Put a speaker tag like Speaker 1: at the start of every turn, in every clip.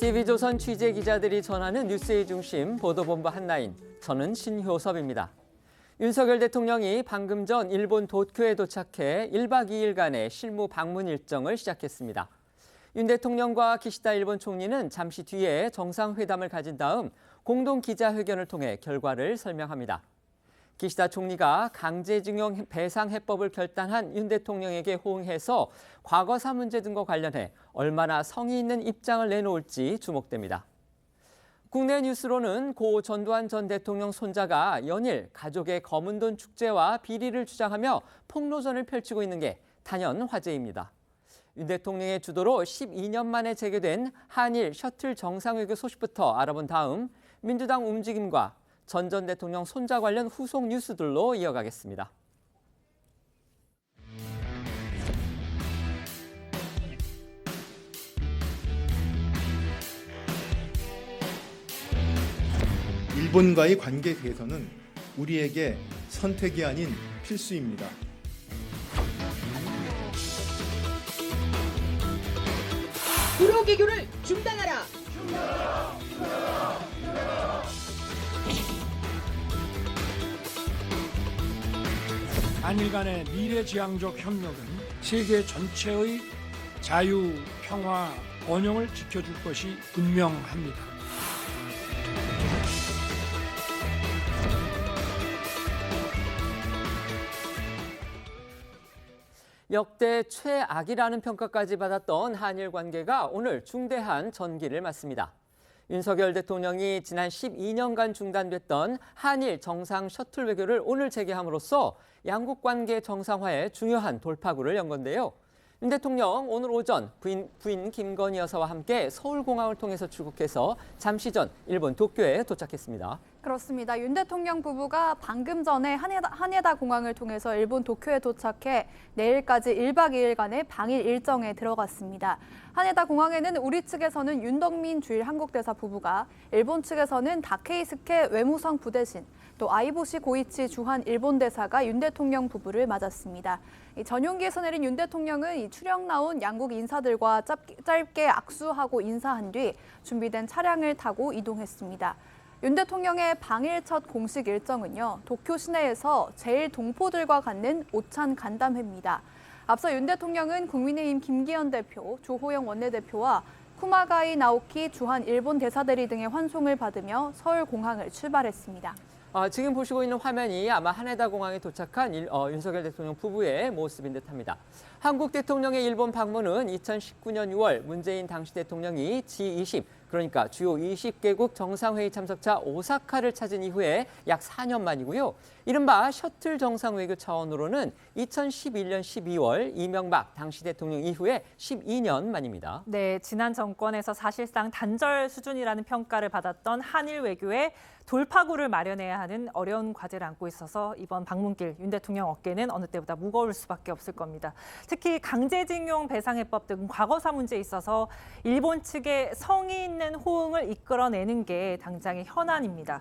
Speaker 1: TV조선 취재 기자들이 전하는 뉴스의 중심 보도본부 한라인, 저는 신효섭입니다. 윤석열 대통령이 방금 전 일본 도쿄에 도착해 1박 2일간의 실무 방문 일정을 시작했습니다. 윤 대통령과 기시다 일본 총리는 잠시 뒤에 정상회담을 가진 다음 공동 기자회견을 통해 결과를 설명합니다. 기시다 총리가 강제징용 배상 해법을 결단한 윤 대통령에게 호응해서 과거사 문제 등과 관련해 얼마나 성의 있는 입장을 내놓을지 주목됩니다. 국내 뉴스로는 고 전두환 전 대통령 손자가 연일 가족의 검은 돈 축제와 비리를 주장하며 폭로전을 펼치고 있는 게 단연 화제입니다. 윤 대통령의 주도로 12년 만에 재개된 한일 셔틀 정상회교 소식부터 알아본 다음 민주당 움직임과 전 대통령 손자 관련 후속 뉴스들로 이어가겠습니다.
Speaker 2: 일본과의 관계에 대해서는 우리에게 선택이 아닌 필수입니다.
Speaker 3: 불호 개교를 중단하라!
Speaker 4: 한일 간의 미래지향적 협력은 세계 전체의 자유, 평화, 번영을 지켜줄 것이 분명합니다.
Speaker 1: 역대 최악이라는 평가까지 받았던 한일 관계가 오늘 중대한 전기를 맞습니다. 윤석열 대통령이 지난 12년간 중단됐던 한일 정상 셔틀 외교를 오늘 재개함으로써 양국 관계 정상화에 중요한 돌파구를 연 건데요. 윤 대통령 오늘 오전 부인 김건희 여사와 함께 서울공항을 통해서 출국해서 잠시 전 일본 도쿄에 도착했습니다.
Speaker 5: 그렇습니다. 윤 대통령 부부가 방금 전에 하네다 공항을 통해서 일본 도쿄에 도착해 내일까지 1박 2일간의 방일 일정에 들어갔습니다. 하네다 공항에는 우리 측에서는 윤덕민 주일 한국대사 부부가, 일본 측에서는 다케이스케 외무성 부대신, 또 아이보시 고이치 주한 일본 대사가 윤 대통령 부부를 맞았습니다. 전용기에서 내린 윤 대통령은 출영 나온 양국 인사들과 짧게 악수하고 인사한 뒤 준비된 차량을 타고 이동했습니다. 윤 대통령의 방일 첫 공식 일정은요, 도쿄 시내에서 제일 동포들과 갖는 오찬 간담회입니다. 앞서 윤 대통령은 국민의힘 김기현 대표, 조호영 원내대표와 쿠마가이 나오키 주한 일본 대사대리 등의 환송을 받으며 서울공항을 출발했습니다.
Speaker 1: 지금 보시고 있는 화면이 아마 하네다 공항에 도착한 윤석열 대통령 부부의 모습인 듯합니다. 한국 대통령의 일본 방문은 2019년 6월 문재인 당시 대통령이 G20, 그러니까 주요 20개국 정상회의 참석차 오사카를 찾은 이후에 약 4년 만이고요. 이른바 셔틀 정상외교 차원으로는 2011년 12월 이명박 당시 대통령 이후에 12년 만입니다.
Speaker 6: 네, 지난 정권에서 사실상 단절 수준이라는 평가를 받았던 한일 외교에 돌파구를 마련해야 하는 어려운 과제를 안고 있어서 이번 방문길 윤 대통령 어깨는 어느 때보다 무거울 수밖에 없을 겁니다. 특히 강제징용 배상해법 등 과거사 문제에 있어서 일본 측의 성의 있는 호응을 이끌어내는 게 당장의 현안입니다.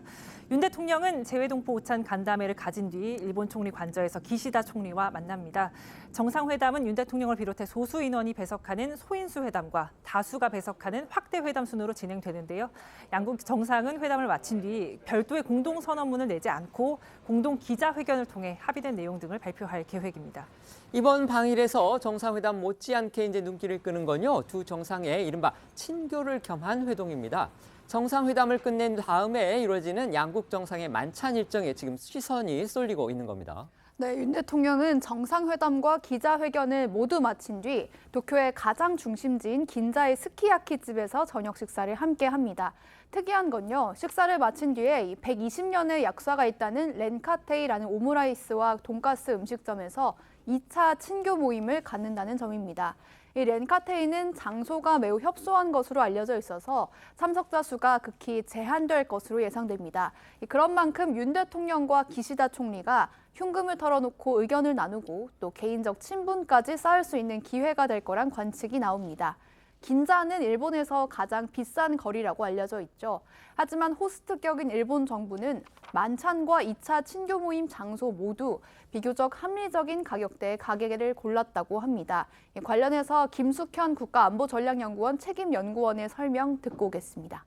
Speaker 6: 윤 대통령은 재외동포 오찬 간담회를 가진 뒤 일본 총리 관저에서 기시다 총리와 만납니다. 정상회담은 윤 대통령을 비롯해 소수 인원이 배석하는 소인수 회담과 다수가 배석하는 확대 회담 순으로 진행되는데요. 양국 정상은 회담을 마친 뒤 별도의 공동 선언문을 내지 않고 공동 기자회견을 통해 합의된 내용 등을 발표할 계획입니다.
Speaker 1: 이번 방일에서 정상회담 못지않게 이제 눈길을 끄는 건요, 두 정상의 이른바 친교를 겸한 회동입니다. 정상회담을 끝낸 다음에 이루어지는 양국 정상의 만찬 일정에 지금 시선이 쏠리고 있는 겁니다.
Speaker 5: 네, 윤 대통령은 정상회담과 기자회견을 모두 마친 뒤 도쿄의 가장 중심지인 긴자의 스키야키 집에서 저녁 식사를 함께 합니다. 특이한 건요, 식사를 마친 뒤에 120년의 약사가 있다는 렌카테이라는 오므라이스와 돈가스 음식점에서 2차 친교 모임을 갖는다는 점입니다. 이 렌카테이는 장소가 매우 협소한 것으로 알려져 있어서 참석자 수가 극히 제한될 것으로 예상됩니다. 그런 만큼 윤 대통령과 기시다 총리가 흉금을 털어놓고 의견을 나누고 또 개인적 친분까지 쌓을 수 있는 기회가 될 거란 관측이 나옵니다. 긴자는 일본에서 가장 비싼 거리라고 알려져 있죠. 하지만 호스트격인 일본 정부는 만찬과 2차 친교 모임 장소 모두 비교적 합리적인 가격대의 가게를 골랐다고 합니다. 관련해서 김숙현 국가안보전략연구원 책임연구원의 설명 듣고 오겠습니다.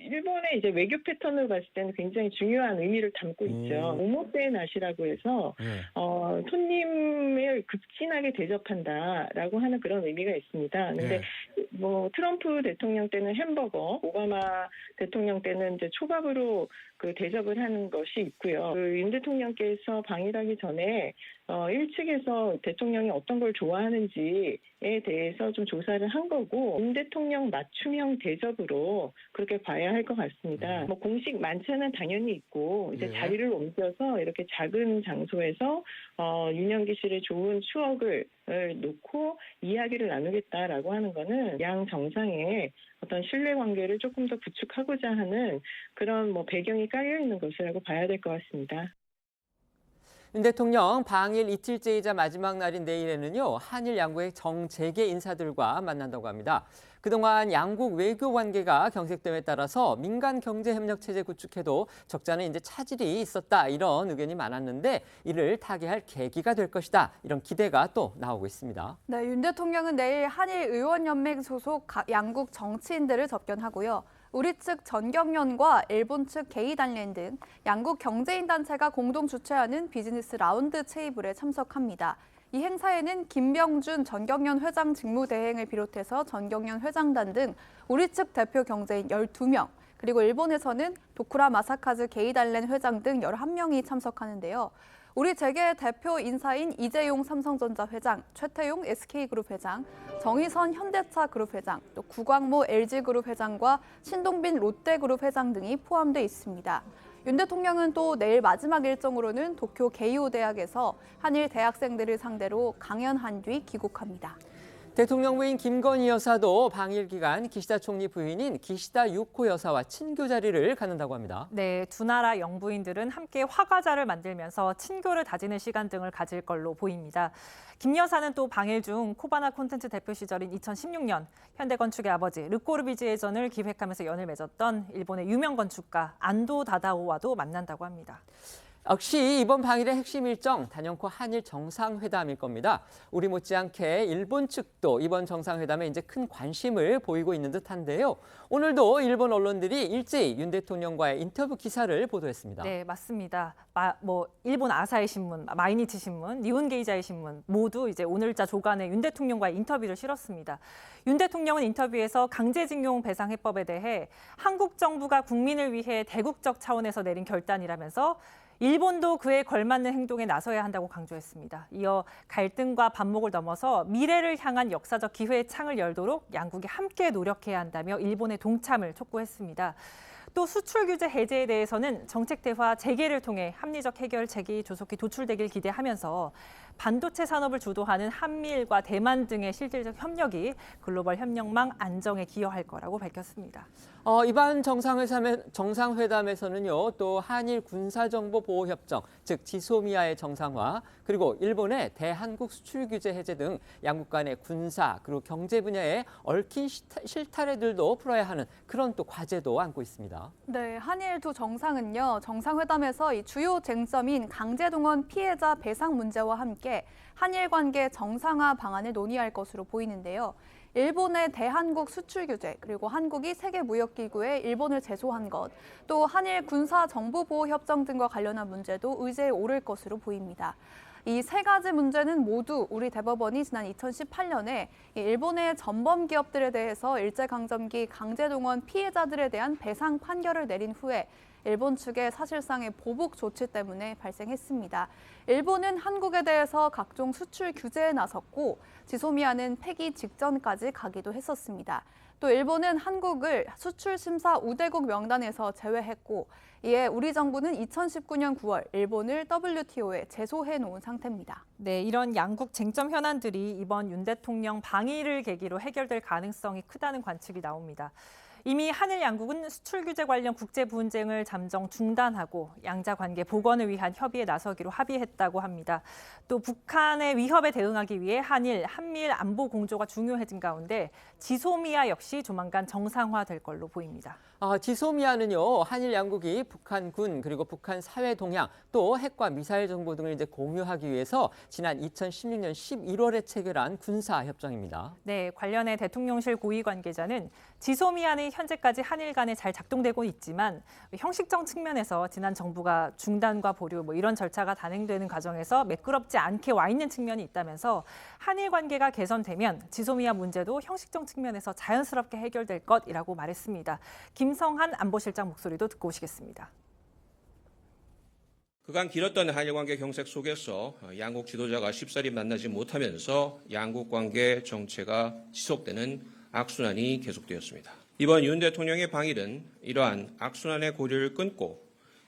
Speaker 7: 일본의 이제 외교 패턴으로 봤을 때는 굉장히 중요한 의미를 담고 있죠. 오모테 나시라고 해서 손님을 급진하게 대접한다라고 하는 그런 의미가 있습니다. 근데 뭐 트럼프 대통령 때는 햄버거, 오바마 대통령 때는 이제 초밥으로 그 대접을 하는 것이 있고요. 그 윤 대통령께서 방일하기 전에 일측에서 대통령이 어떤 걸 좋아하는지에 대해서 좀 조사를 한 거고, 윤 대통령 맞춤형 대접으로 그렇게 봐야 할 것 같습니다. 뭐 공식 만찬은 당연히 있고 이제 자리를 옮겨서 이렇게 작은 장소에서 윤영기 씨의 좋은 추억을 놓고 이야기를 나누겠다라고 하는 거는 양 정상의 어떤 신뢰 관계를 조금 더 구축하고자 하는 그런 뭐 배경이 깔려 있는 것이라고 봐야 될 것 같습니다.
Speaker 1: 윤 대통령 방일 이틀째이자 마지막 날인 내일에는요, 한일 양국의 정재계 인사들과 만난다고 합니다. 그동안 양국 외교 관계가 경색됨에 따라서 민간 경제 협력 체제 구축에도 적잖은 이제 차질이 있었다, 이런 의견이 많았는데 이를 타개할 계기가 될 것이다, 이런 기대가 또 나오고 있습니다.
Speaker 5: 네, 윤 대통령은 내일 한일의원연맹 소속 양국 정치인들을 접견하고요. 우리 측 전경련과 일본 측 게이단련 등 양국 경제인 단체가 공동 주최하는 비즈니스 라운드 테이블에 참석합니다. 이 행사에는 김병준 전경련 회장 직무대행을 비롯해서 전경련 회장단 등 우리 측 대표 경제인 12명, 그리고 일본에서는 도쿠라 마사카즈 게이단련 회장 등 11명이 참석하는데요. 우리 재계 대표 인사인 이재용 삼성전자 회장, 최태용 SK그룹 회장, 정의선 현대차 그룹 회장, 또 구광모 LG그룹 회장과 신동빈 롯데그룹 회장 등이 포함돼 있습니다. 윤 대통령은 또 내일 마지막 일정으로는 도쿄 게이오 대학에서 한일 대학생들을 상대로 강연한 뒤 귀국합니다.
Speaker 1: 대통령 부인 김건희 여사도 방일 기간 기시다 총리 부인인 기시다 유코 여사와 친교 자리를 갖는다고 합니다.
Speaker 6: 네, 두 나라 영부인들은 함께 화과자를 만들면서 친교를 다지는 시간 등을 가질 걸로 보입니다. 김 여사는 또 방일 중 코바나 콘텐츠 대표 시절인 2016년 현대건축의 아버지 르꼬르비지의 전을 기획하면서 연을 맺었던 일본의 유명 건축가 안도 다다오와도 만난다고 합니다.
Speaker 1: 역시 이번 방일의 핵심 일정, 단연코 한일 정상회담일 겁니다. 우리 못지않게 일본 측도 이번 정상회담에 이제 큰 관심을 보이고 있는 듯한데요. 오늘도 일본 언론들이 일제히 윤 대통령과의 인터뷰 기사를 보도했습니다.
Speaker 6: 네, 맞습니다. 일본 아사히 신문, 마이니치 신문, 니혼게이자이 신문 모두 이제 오늘자 조간에 윤 대통령과의 인터뷰를 실었습니다. 윤 대통령은 인터뷰에서 강제징용 배상 해법에 대해 한국 정부가 국민을 위해 대국적 차원에서 내린 결단이라면서 일본도 그에 걸맞는 행동에 나서야 한다고 강조했습니다. 이어 갈등과 반목을 넘어서 미래를 향한 역사적 기회의 창을 열도록 양국이 함께 노력해야 한다며 일본의 동참을 촉구했습니다. 또 수출 규제 해제에 대해서는 정책 대화 재개를 통해 합리적 해결책이 조속히 도출되길 기대하면서 반도체 산업을 주도하는 한미일과 대만 등의 실질적 협력이 글로벌 협력망 안정에 기여할 거라고 밝혔습니다.
Speaker 1: 이번 정상회담에서는요, 또 한일 군사정보보호협정, 즉 지소미아의 정상화, 그리고 일본의 대한국 수출 규제 해제 등 양국 간의 군사 그리고 경제 분야에 얽힌 실타래들도 풀어야 하는 그런 또 과제도 안고 있습니다.
Speaker 5: 네, 한일 두 정상은요, 정상회담에서 이 주요 쟁점인 강제동원 피해자 배상 문제와 함께 한일 관계 정상화 방안을 논의할 것으로 보이는데요. 일본의 대한국 수출 규제, 그리고 한국이 세계무역기구에 일본을 제소한 것, 또 한일 군사정보보호협정 등과 관련한 문제도 의제에 오를 것으로 보입니다. 이 세 가지 문제는 모두 우리 대법원이 지난 2018년에 일본의 전범 기업들에 대해서 일제강점기 강제동원 피해자들에 대한 배상 판결을 내린 후에 일본 측의 사실상의 보복 조치 때문에 발생했습니다. 일본은 한국에 대해서 각종 수출 규제에 나섰고 지소미아는 폐기 직전까지 가기도 했었습니다. 또 일본은 한국을 수출 심사 우대국 명단에서 제외했고 이에 우리 정부는 2019년 9월 일본을 WTO에 제소해 놓은 상태입니다.
Speaker 6: 네, 이런 양국 쟁점 현안들이 이번 윤 대통령 방일을 계기로 해결될 가능성이 크다는 관측이 나옵니다. 이미 한일 양국은 수출 규제 관련 국제 분쟁을 잠정 중단하고 양자 관계 복원을 위한 협의에 나서기로 합의했다고 합니다. 또 북한의 위협에 대응하기 위해 한미일 안보 공조가 중요해진 가운데 지소미아 역시 조만간 정상화될 걸로 보입니다.
Speaker 1: 지소미아는요, 한일 양국이 북한군 그리고 북한 사회 동향 또 핵과 미사일 정보 등을 이제 공유하기 위해서 지난 2016년 11월에 체결한 군사 협정입니다.
Speaker 6: 네, 관련해 대통령실 고위 관계자는 지소미아는 현재까지 한일 간에 잘 작동되고 있지만 형식적 측면에서 지난 정부가 중단과 보류 이런 절차가 단행되는 과정에서 매끄럽지 않게 와 있는 측면이 있다면서 한일 관계가 개선되면 지소미아 문제도 형식적 측면에서 자연스럽게 해결될 것이라고 말했습니다. 김성한 안보실장 목소리도 듣고 오시겠습니다.
Speaker 8: 그간 길었던 한일 관계 경색 속에서 양국 지도자가 쉽사리 만나지 못하면서 양국 관계 정체가 지속되는 악순환이 계속되었습니다. 이번 윤 대통령의 방일은 이러한 악순환의 고리를 끊고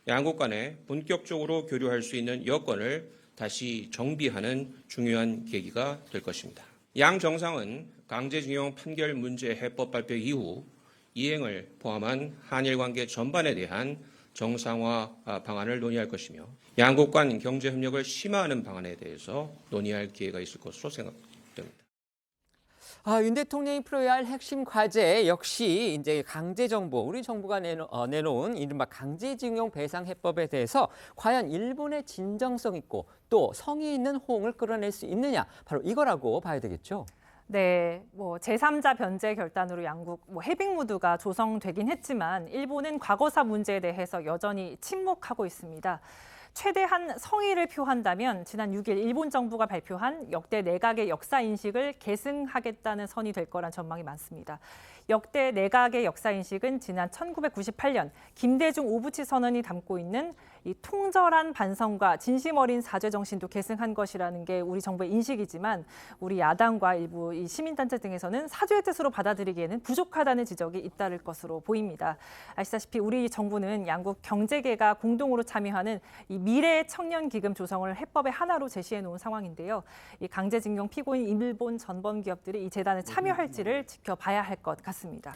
Speaker 8: 양국 간에 본격적으로 교류할 수 있는 여건을 다시 정비하는 중요한 계기가 될 것입니다. 양 정상은 강제징용 판결 문제 해법 발표 이후 이행을 포함한 한일 관계 전반에 대한 정상화 방안을 논의할 것이며 양국 간 경제 협력을 심화하는 방안에 대해서 논의할 기회가 있을 것으로 생각됩니다.
Speaker 1: 윤 대통령이 풀어야 할 핵심 과제 역시 이제 강제정보, 우리 정부가 내놓은 이른바 강제징용 배상 해법에 대해서 과연 일본의 진정성 있고 또 성의 있는 호응을 끌어낼 수 있느냐, 바로 이거라고 봐야 되겠죠.
Speaker 6: 네, 제3자 변제 결단으로 양국 해빙 무드가 조성되긴 했지만 일본은 과거사 문제에 대해서 여전히 침묵하고 있습니다. 최대한 성의를 표한다면 지난 6일 일본 정부가 발표한 역대 내각의 역사 인식을 계승하겠다는 선이 될 거란 전망이 많습니다. 역대 내각의 역사 인식은 지난 1998년 김대중 오부치 선언이 담고 있는 이 통절한 반성과 진심 어린 사죄 정신도 계승한 것이라는 게 우리 정부의 인식이지만 우리 야당과 일부 이 시민단체 등에서는 사죄의 뜻으로 받아들이기에는 부족하다는 지적이 잇따를 것으로 보입니다. 아시다시피 우리 정부는 양국 경제계가 공동으로 참여하는 이 미래 청년 기금 조성을 해법의 하나로 제시해 놓은 상황인데요. 이 강제징용 피고인 일본 전범 기업들이 이 재단에 참여할지를 지켜봐야 할 것 같습니다.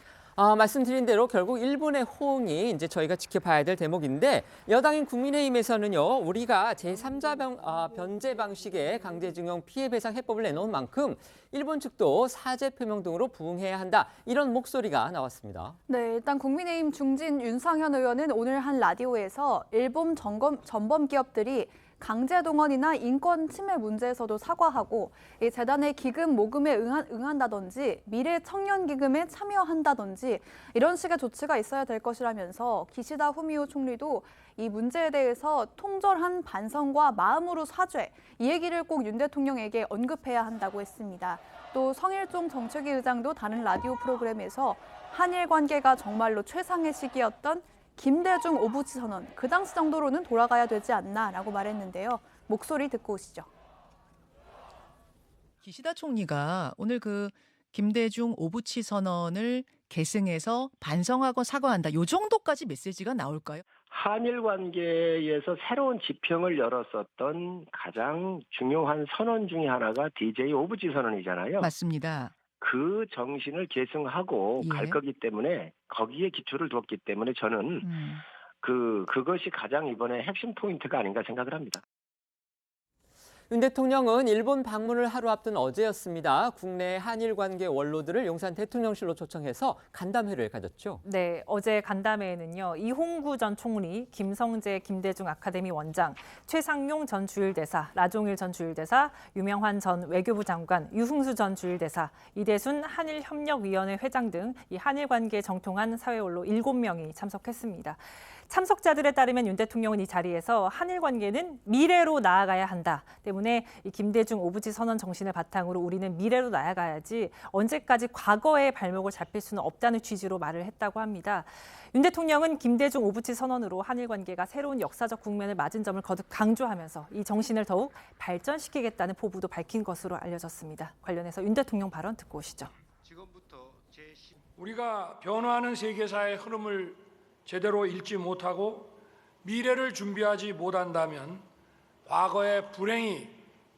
Speaker 1: 말씀드린 대로 결국 일본의 호응이 이제 저희가 지켜봐야 될 대목인데 여당인 국민의힘에서는요, 우리가 제3자 변제 방식의 강제징용 피해 배상 해법을 내놓은 만큼 일본 측도 사죄 표명 등으로 부응해야 한다, 이런 목소리가 나왔습니다.
Speaker 5: 네, 일단 국민의힘 중진 윤상현 의원은 오늘 한 라디오에서 일본 전범 기업들이 강제 동원이나 인권 침해 문제에서도 사과하고 이 재단의 기금 모금에 응한다든지 미래 청년 기금에 참여한다든지 이런 식의 조치가 있어야 될 것이라면서 기시다 후미오 총리도 이 문제에 대해서 통절한 반성과 마음으로 사죄, 이 얘기를 꼭 윤 대통령에게 언급해야 한다고 했습니다. 또 성일종 정책위 의장도 다른 라디오 프로그램에서 한일 관계가 정말로 최상의 시기였던 김대중 오부치 선언, 그 당시 정도로는 돌아가야 되지 않나라고 말했는데요. 목소리 듣고 오시죠.
Speaker 9: 기시다 총리가 오늘 그 김대중 오부치 선언을 계승해서 반성하고 사과한다, 요 정도까지 메시지가 나올까요?
Speaker 10: 한일 관계에서 새로운 지평을 열었었던 가장 중요한 선언 중에 하나가 DJ 오부치 선언이잖아요.
Speaker 9: 맞습니다.
Speaker 10: 그 정신을 계승하고
Speaker 9: 예.
Speaker 10: 갈 거기 때문에 거기에 기초를 두었기 때문에 저는 그것이 가장 이번에 핵심 포인트가 아닌가 생각을 합니다.
Speaker 1: 윤 대통령은 일본 방문을 하루 앞둔 어제였습니다. 국내 한일 관계 원로들을 용산 대통령실로 초청해서 간담회를 가졌죠.
Speaker 6: 네, 어제 간담회에는요, 이홍구 전 총리, 김성재 김대중 아카데미 원장, 최상용 전 주일대사, 라종일 전 주일대사, 유명환 전 외교부 장관, 유흥수 전 주일대사, 이대순 한일협력위원회 회장 등 이 한일 관계에 정통한 사회 원로 7명이 참석했습니다. 참석자들에 따르면 윤 대통령은 이 자리에서 한일 관계는 미래로 나아가야 한다 때문에 이 김대중 오부치 선언 정신을 바탕으로 우리는 미래로 나아가야지 언제까지 과거의 발목을 잡힐 수는 없다는 취지로 말을 했다고 합니다. 윤 대통령은 김대중 오부치 선언으로 한일 관계가 새로운 역사적 국면을 맞은 점을 거듭 강조하면서 이 정신을 더욱 발전시키겠다는 포부도 밝힌 것으로 알려졌습니다. 관련해서 윤 대통령 발언 듣고 오시죠.
Speaker 4: 우리가 변화하는 세계사의 흐름을 제대로 읽지 못하고 미래를 준비하지 못한다면 과거의 불행이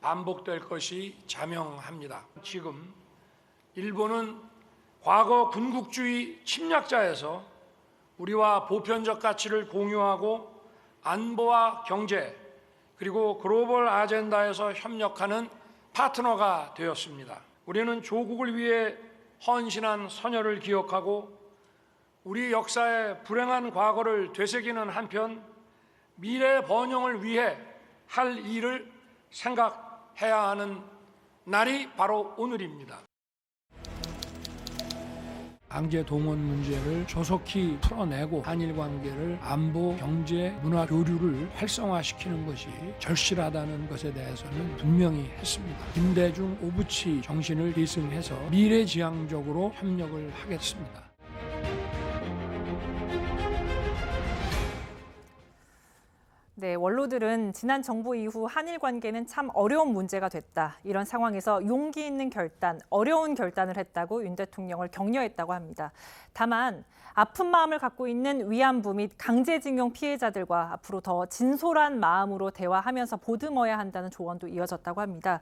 Speaker 4: 반복될 것이 자명합니다. 지금 일본은 과거 군국주의 침략자에서 우리와 보편적 가치를 공유하고 안보와 경제 그리고 글로벌 아젠다에서 협력하는 파트너가 되었습니다. 우리는 조국을 위해 헌신한 선열을 기억하고 우리 역사의 불행한 과거를 되새기는 한편 미래 번영을 위해 할 일을 생각해야 하는 날이 바로 오늘입니다. 강제 동원 문제를 조속히 풀어내고 한일 관계를 안보, 경제, 문화 교류를 활성화시키는 것이 절실하다는 것에 대해서는 분명히 했습니다. 김대중 오부치 정신을 계승해서 미래지향적으로 협력을 하겠습니다.
Speaker 6: 네, 원로들은 지난 정부 이후 한일 관계는 참 어려운 문제가 됐다. 이런 상황에서 용기 있는 결단, 어려운 결단을 했다고 윤 대통령을 격려했다고 합니다. 다만 아픈 마음을 갖고 있는 위안부 및 강제징용 피해자들과 앞으로 더 진솔한 마음으로 대화하면서 보듬어야 한다는 조언도 이어졌다고 합니다.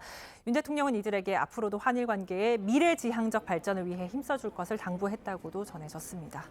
Speaker 6: 윤 대통령은 이들에게 앞으로도 한일 관계의 미래지향적 발전을 위해 힘써줄 것을 당부했다고도 전해졌습니다.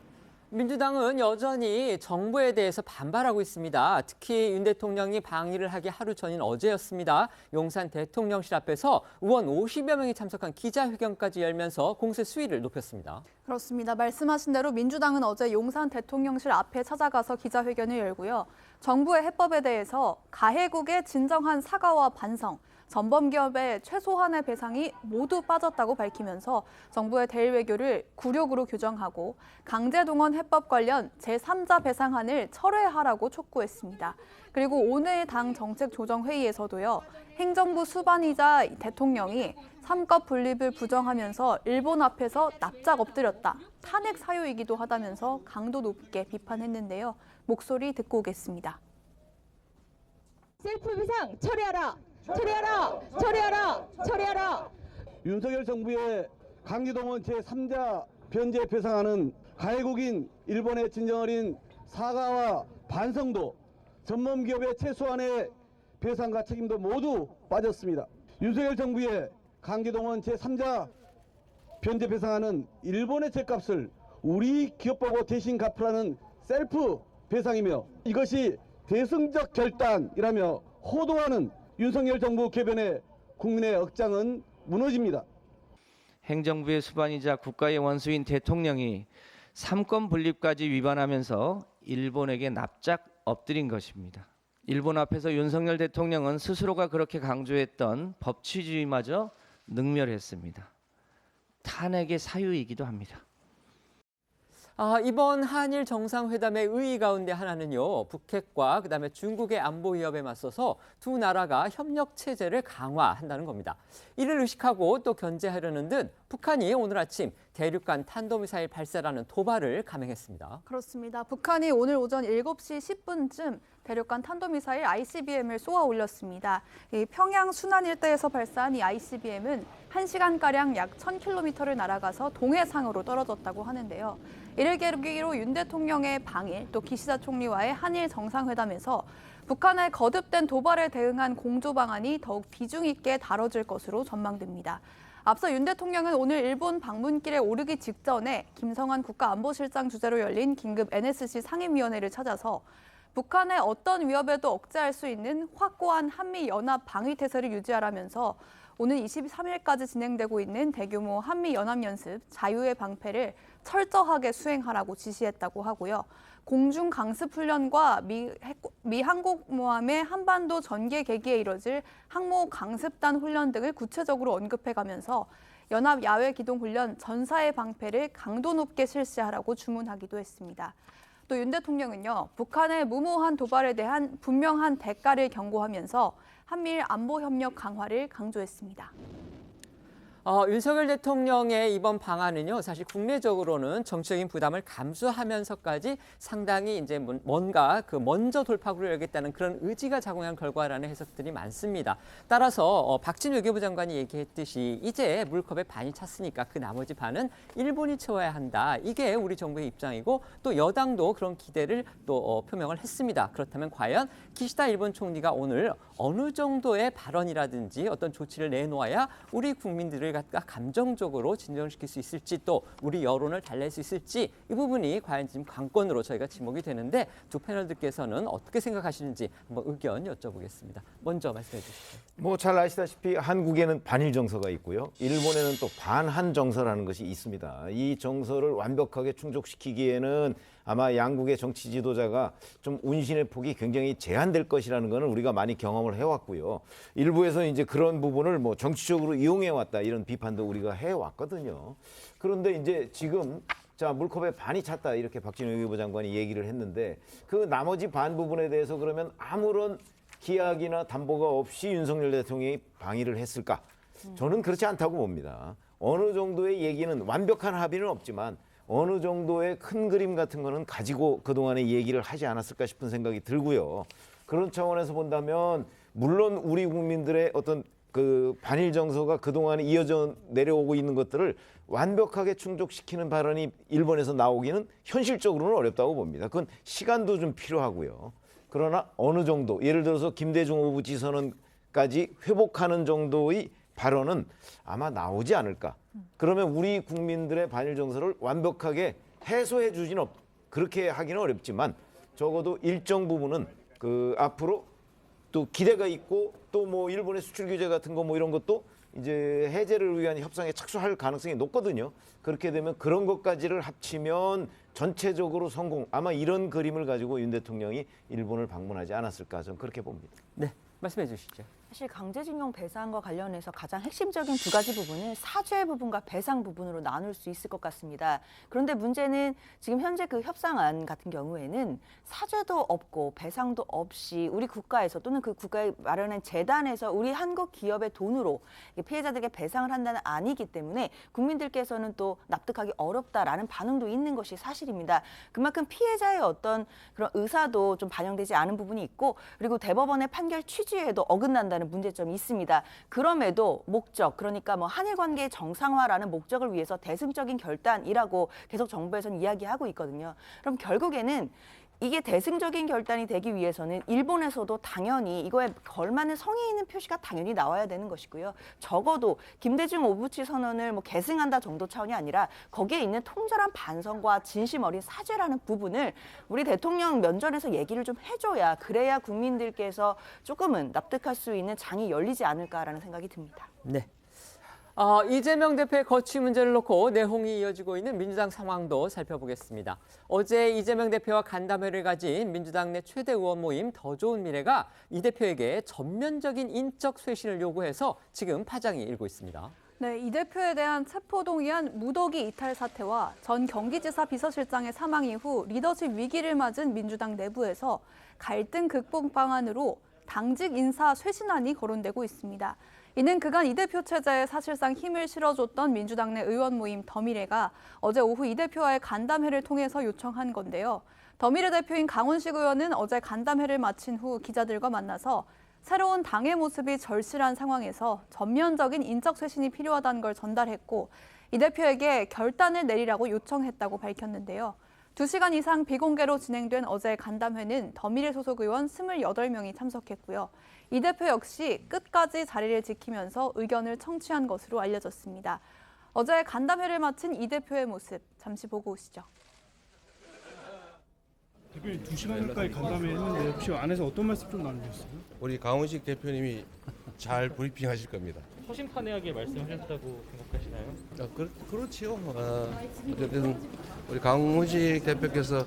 Speaker 1: 민주당은 여전히 정부에 대해서 반발하고 있습니다. 특히 윤 대통령이 방일을 하기 하루 전인 어제였습니다. 용산 대통령실 앞에서 의원 50여 명이 참석한 기자회견까지 열면서 공세 수위를 높였습니다.
Speaker 5: 그렇습니다. 말씀하신 대로 민주당은 어제 용산 대통령실 앞에 찾아가서 기자회견을 열고요. 정부의 해법에 대해서 가해국의 진정한 사과와 반성, 전범기업의 최소한의 배상이 모두 빠졌다고 밝히면서 정부의 대일 외교를 굴욕으로 규정하고 강제동원 해법 관련 제3자 배상안을 철회하라고 촉구했습니다. 그리고 오늘 당 정책조정회의에서도요. 행정부 수반이자 대통령이 삼권 분립을 부정하면서 일본 앞에서 납작 엎드렸다. 탄핵 사유이기도 하다면서 강도 높게 비판했는데요. 목소리 듣고 오겠습니다.
Speaker 3: 셀프 배상 철회하라! 처리하라! 처리하라! 처리하라!
Speaker 11: 윤석열 정부의 강제동원 제3자 변제 배상안은 가해국인 일본의 진정 어린 사과와 반성도 전범기업의 최소한의 배상과 책임도 모두 빠졌습니다. 윤석열 정부의 강제동원 제3자 변제 배상안은 일본의 죗값을 우리 기업 보고 대신 갚으라는 셀프 배상이며 이것이 대승적 결단이라며 호도하는 윤석열 정부 개변에 국민의 억장은 무너집니다.
Speaker 12: 행정부의 수반이자 국가의 원수인 대통령이 삼권 분립까지 위반하면서 일본에게 납작 엎드린 것입니다. 일본 앞에서 윤석열 대통령은 스스로가 그렇게 강조했던 법치주의마저 능멸했습니다. 탄핵의 사유이기도 합니다.
Speaker 1: 이번 한일 정상회담의 의의 가운데 하나는요. 북핵과 그다음에 중국의 안보 위협에 맞서서 두 나라가 협력 체제를 강화한다는 겁니다. 이를 의식하고 또 견제하려는 듯 북한이 오늘 아침 대륙간 탄도미사일 발사라는 도발을 감행했습니다.
Speaker 5: 그렇습니다. 북한이 오늘 오전 7시 10분쯤 대륙간 탄도미사일 ICBM을 쏘아 올렸습니다. 이 평양 순안 일대에서 발사한 이 ICBM은 1시간가량 약 1000km를 날아가서 동해상으로 떨어졌다고 하는데요. 이를 계기로 윤 대통령의 방일, 또 기시다 총리와의 한일 정상회담에서 북한의 거듭된 도발에 대응한 공조 방안이 더욱 비중 있게 다뤄질 것으로 전망됩니다. 앞서 윤 대통령은 오늘 일본 방문길에 오르기 직전에 김성한 국가안보실장 주재로 열린 긴급 NSC 상임위원회를 찾아서 북한의 어떤 위협에도 억제할 수 있는 확고한 한미연합 방위태세를 유지하라면서 오는 23일까지 진행되고 있는 대규모 한미연합연습 자유의 방패를 철저하게 수행하라고 지시했다고 하고요. 공중 강습 훈련과 미 항공모함의 한반도 전개 개기에 이뤄질 항모 강습단 훈련 등을 구체적으로 언급해가면서 연합 야외 기동 훈련 전사의 방패를 강도 높게 실시하라고 주문하기도 했습니다. 또 윤 대통령은요, 북한의 무모한 도발에 대한 분명한 대가를 경고하면서 한미일 안보 협력 강화를 강조했습니다.
Speaker 1: 윤석열 대통령의 이번 방안은요, 사실 국내적으로는 정치적인 부담을 감수하면서까지 상당히 이제 뭔가 먼저 돌파구를 열겠다는 그런 의지가 작용한 결과라는 해석들이 많습니다. 따라서 박진 외교부 장관이 얘기했듯이 이제 물컵에 반이 찼으니까 그 나머지 반은 일본이 채워야 한다. 이게 우리 정부의 입장이고 또 여당도 그런 기대를 또 표명을 했습니다. 그렇다면 과연 기시다 일본 총리가 오늘 어느 정도의 발언이라든지 어떤 조치를 내놓아야 우리 국민들을 갖다 감정적으로 진정시킬 수 있을지 또 우리 여론을 달랠 수 있을지 이 부분이 과연 지금 관건으로 저희가 지목이 되는데 두 패널들께서는 어떻게 생각하시는지 한번 의견 여쭤보겠습니다. 먼저 말씀해 주시죠.
Speaker 13: 뭐 잘 아시다시피 한국에는 반일 정서가 있고요. 일본에는 또 반한 정서라는 것이 있습니다. 이 정서를 완벽하게 충족시키기에는 아마 양국의 정치 지도자가 좀 운신의 폭이 굉장히 제한될 것이라는 것은 우리가 많이 경험을 해왔고요. 일부에서 이제 그런 부분을 뭐 정치적으로 이용해왔다 이런 비판도 우리가 해왔거든요. 그런데 이제 지금 자, 물컵에 반이 찼다 이렇게 박진영 외교부 장관이 얘기를 했는데 그 나머지 반 부분에 대해서 그러면 아무런 기약이나 담보가 없이 윤석열 대통령이 방위를 했을까? 저는 그렇지 않다고 봅니다. 어느 정도의 얘기는 완벽한 합의는 없지만 어느 정도의 큰 그림 같은 거는 가지고 그동안에 얘기를 하지 않았을까 싶은 생각이 들고요. 그런 차원에서 본다면 물론 우리 국민들의 어떤 그 반일 정서가 그동안에 이어져 내려오고 있는 것들을 완벽하게 충족시키는 발언이 일본에서 나오기는 현실적으로는 어렵다고 봅니다. 그건 시간도 좀 필요하고요. 그러나 어느 정도 예를 들어서 김대중 오부치 선언까지 회복하는 정도의 발언은 아마 나오지 않을까. 그러면 우리 국민들의 반일 정서를 완벽하게 해소해 주지는 그렇게 하기는 어렵지만 적어도 일정 부분은 그 앞으로 또 기대가 있고 또 뭐 일본의 수출 규제 같은 거 뭐 이런 것도 이제 해제를 위한 협상에 착수할 가능성이 높거든요. 그렇게 되면 그런 것까지를 합치면 전체적으로 성공. 아마 이런 그림을 가지고 윤 대통령이 일본을 방문하지 않았을까 저는 그렇게 봅니다.
Speaker 1: 네, 말씀해 주시죠.
Speaker 14: 사실 강제징용 배상과 관련해서 가장 핵심적인 두 가지 부분을 사죄 부분과 배상 부분으로 나눌 수 있을 것 같습니다. 그런데 문제는 지금 현재 그 협상안 같은 경우에는 사죄도 없고 배상도 없이 우리 국가에서 또는 그 국가에 마련한 재단에서 우리 한국 기업의 돈으로 피해자들에게 배상을 한다는 안이기 때문에 국민들께서는 또 납득하기 어렵다라는 반응도 있는 것이 사실입니다. 그만큼 피해자의 어떤 그런 의사도 좀 반영되지 않은 부분이 있고 그리고 대법원의 판결 취지에도 어긋난다는 문제점이 있습니다. 그럼에도 목적, 그러니까 뭐 한일 관계의 정상화라는 목적을 위해서 대승적인 결단이라고 계속 정부에서는 이야기하고 있거든요. 그럼 결국에는 이게 대승적인 결단이 되기 위해서는 일본에서도 당연히 이거에 걸맞는 성의 있는 표시가 당연히 나와야 되는 것이고요. 적어도 김대중 오부치 선언을 뭐 계승한다 정도 차원이 아니라 거기에 있는 통절한 반성과 진심 어린 사죄라는 부분을 우리 대통령 면전에서 얘기를 좀 해줘야 그래야 국민들께서 조금은 납득할 수 있는 장이 열리지 않을까라는 생각이 듭니다.
Speaker 1: 네. 이재명 대표의 거취 문제를 놓고 내홍이 이어지고 있는 민주당 상황도 살펴보겠습니다. 어제 이재명 대표와 간담회를 가진 민주당 내 최대 의원 모임 더 좋은 미래가 이 대표에게 전면적인 인적 쇄신을 요구해서 지금 파장이 일고 있습니다.
Speaker 5: 네, 이 대표에 대한 체포동의안 무더기 이탈 사태와 전 경기지사 비서실장의 사망 이후 리더십 위기를 맞은 민주당 내부에서 갈등 극복 방안으로 당직 인사 쇄신안이 거론되고 있습니다. 이는 그간 이 대표 체제에 사실상 힘을 실어줬던 민주당 내 의원 모임 더미래가 어제 오후 이 대표와의 간담회를 통해서 요청한 건데요. 더미래 대표인 강훈식 의원은 어제 간담회를 마친 후 기자들과 만나서 새로운 당의 모습이 절실한 상황에서 전면적인 인적 쇄신이 필요하다는 걸 전달했고 이 대표에게 결단을 내리라고 요청했다고 밝혔는데요. 2시간 이상 비공개로 진행된 어제 간담회는 더미래 소속 의원 28명이 참석했고요. 이 대표 역시 끝까지 자리를 지키면서 의견을 청취한 것으로 알려졌습니다. 어제 간담회를 마친 이 대표의 모습 잠시 보고 오시죠.
Speaker 15: 대표님 2시간 가까이 간담회 했는데 혹시 안에서 어떤 말씀 좀 나누셨어요?
Speaker 16: 우리 강훈식 대표님이 잘 브리핑하실 겁니다.
Speaker 17: 허심탄회하게 말씀하셨다고 생각하시나요?
Speaker 16: 그렇지요. 어쨌든 우리 강훈식 대표께서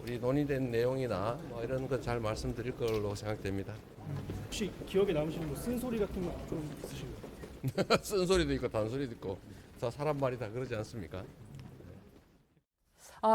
Speaker 16: 우리 논의된 내용이나 뭐 이런 거 잘 말씀드릴 걸로 생각됩니다.
Speaker 15: 혹시 기억에 남으시는 뭐 쓴소리 같은 거 좀 있으신가요?
Speaker 16: 쓴소리도 있고 단소리도 있고 다 사람 말이 다 그러지 않습니까?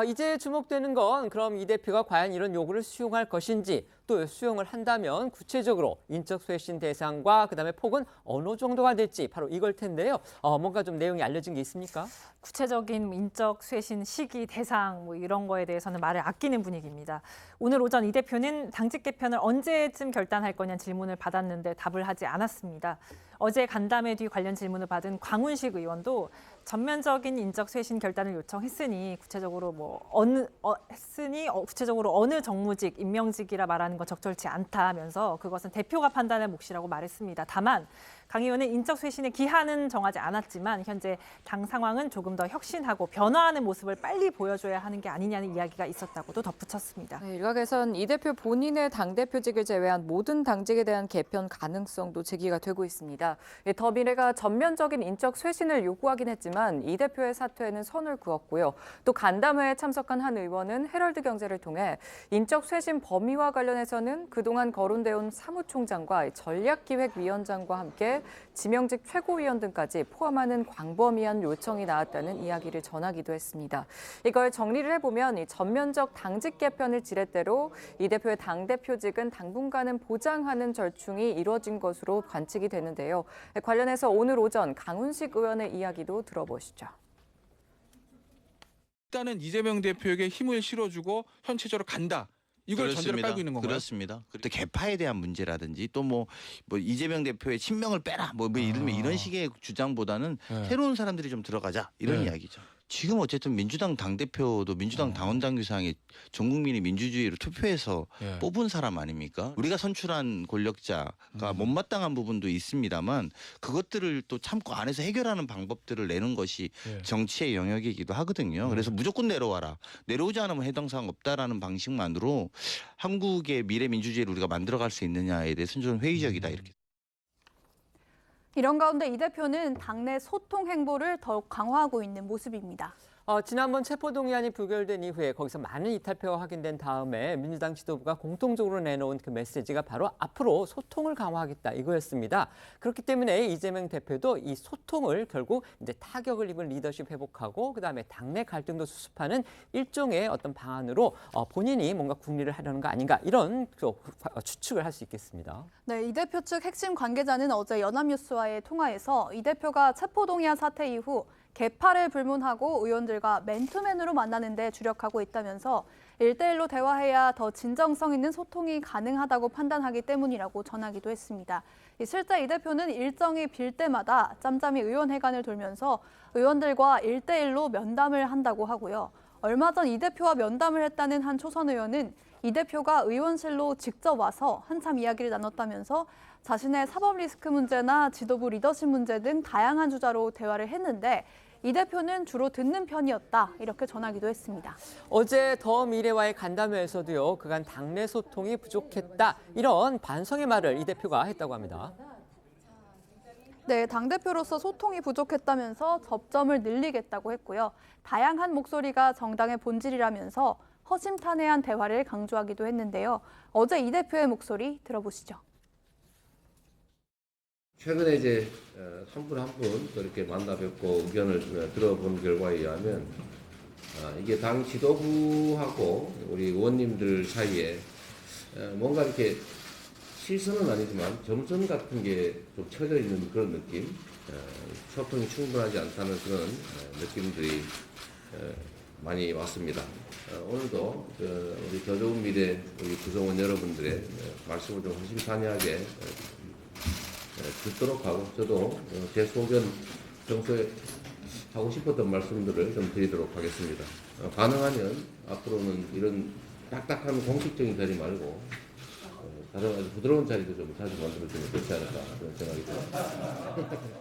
Speaker 1: 이제 주목되는 건 그럼 이 대표가 과연 이런 요구를 수용할 것인지 또 수용을 한다면 구체적으로 인적 쇄신 대상과 그다음에 폭은 어느 정도가 될지 바로 이걸 텐데요. 뭔가 좀 내용이 알려진 게 있습니까?
Speaker 6: 구체적인 인적 쇄신 시기, 대상 뭐 이런 거에 대해서는 말을 아끼는 분위기입니다. 오늘 오전 이 대표는 당직 개편을 언제쯤 결단할 거냐는 질문을 받았는데 답을 하지 않았습니다. 어제 간담회 뒤 관련 질문을 받은 광운식 의원도 전면적인 인적 쇄신 결단을 요청했으니 구체적으로 구체적으로 어느 정무직, 임명직이라 말하는 건 적절치 않다면서 그것은 대표가 판단할 몫이라고 말했습니다. 다만 강 의원은 인적 쇄신의 기한은 정하지 않았지만 현재 당 상황은 조금 더 혁신하고 변화하는 모습을 빨리 보여줘야 하는 게 아니냐는 이야기가 있었다고도 덧붙였습니다.
Speaker 18: 네, 일각에선 이 대표 본인의 당대표직을 제외한 모든 당직에 대한 개편 가능성도 제기가 되고 있습니다. 더미래가 전면적인 인적 쇄신을 요구하긴 했지만 이 대표의 사퇴에는 선을 그었고요. 또 간담회에 참석한 한 의원은 헤럴드 경제를 통해 인적 쇄신 범위와 관련해서는 그동안 거론되어 온 사무총장과 전략기획위원장과 함께 지명직 최고위원 등까지 포함하는 광범위한 요청이 나왔다는 이야기를 전하기도 했습니다. 이걸 정리를 해보면 이 전면적 당직 개편을 지렛대로 이 대표의 당대표직은 당분간은 보장하는 절충이 이루어진 것으로 관측이 되는데요. 관련해서 오늘 오전 강훈식 의원의 이야기도 들어보시죠.
Speaker 19: 일단은 이재명 대표에게 힘을 실어주고 현체적으로 간다. 이걸 전제로 깔고 있는 건가요?
Speaker 20: 그렇습니다. 또 개파에 대한 문제라든지 또 뭐 이재명 대표의 친명을 빼라 이런 식의 주장보다는 새로운 사람들이 좀 들어가자 이런 이야기죠. 지금 어쨌든 민주당 당대표도 민주당 당원당규상에 전 국민이 민주주의로 투표해서 뽑은 사람 아닙니까? 우리가 선출한 권력자가 못마땅한 부분도 있습니다만 그것들을 또 참고 안에서 해결하는 방법들을 내는 것이 정치의 영역이기도 하거든요. 그래서 무조건 내려와라. 내려오지 않으면 해당 사항 없다라는 방식만으로 한국의 미래 민주주의를 우리가 만들어갈 수 있느냐에 대해서는 좀 회의적이다 이렇게.
Speaker 5: 이런 가운데 이 대표는 당내 소통 행보를 더욱 강화하고 있는 모습입니다.
Speaker 1: 지난번 체포동의안이 부결된 이후에 거기서 많은 이탈표가 확인된 다음에 민주당 지도부가 공통적으로 내놓은 그 메시지가 바로 앞으로 소통을 강화하겠다 이거였습니다. 그렇기 때문에 이재명 대표도 이 소통을 결국 이제 타격을 입은 리더십 회복하고 그다음에 당내 갈등도 수습하는 일종의 어떤 방안으로 본인이 뭔가 국리를 하려는 거 아닌가 이런 추측을 할 수 있겠습니다.
Speaker 5: 네, 이 대표 측 핵심 관계자는 어제 연합뉴스와의 통화에서 이 대표가 체포동의안 사태 이후 개파를 불문하고 의원들과 맨투맨으로 만나는 데 주력하고 있다면서 1대1로 대화해야 더 진정성 있는 소통이 가능하다고 판단하기 때문이라고 전하기도 했습니다. 실제 이 대표는 일정이 빌 때마다 짬짬이 의원회관을 돌면서 의원들과 1대1로 면담을 한다고 하고요. 얼마 전 이 대표와 면담을 했다는 한 초선 의원은 이 대표가 의원실로 직접 와서 한참 이야기를 나눴다면서 자신의 사법 리스크 문제나 지도부 리더십 문제 등 다양한 주자로 대화를 했는데 이 대표는 주로 듣는 편이었다 이렇게 전하기도 했습니다.
Speaker 1: 어제 더 미래와의 간담회에서도요. 그간 당내 소통이 부족했다 이런 반성의 말을 이 대표가 했다고 합니다.
Speaker 5: 네, 당대표로서 소통이 부족했다면서 접점을 늘리겠다고 했고요. 다양한 목소리가 정당의 본질이라면서 허심탄회한 대화를 강조하기도 했는데요. 어제 이 대표의 목소리 들어보시죠.
Speaker 16: 최근에 이제 한 분 한 분 이렇게 만나 뵙고 의견을 들어본 결과에 의하면 이게 당 지도부하고 우리 의원님들 사이에 뭔가 이렇게 실선은 아니지만 점선 같은 게 좀 쳐져 있는 그런 느낌, 소통이 충분하지 않다는 그런 느낌들이 많이 왔습니다. 오늘도 우리 더 좋은 미래 우리 구성원 여러분들의 말씀을 좀 허심탄회하게 듣도록 하고 저도 제 소견 평소에 하고 싶었던 말씀들을 좀 드리도록 하겠습니다. 가능하면 앞으로는 이런 딱딱한 공식적인 자리 말고 다른 아주 부드러운 자리도 좀 자주 만들어주면 좋지 않을까 그런 생각이 듭니다.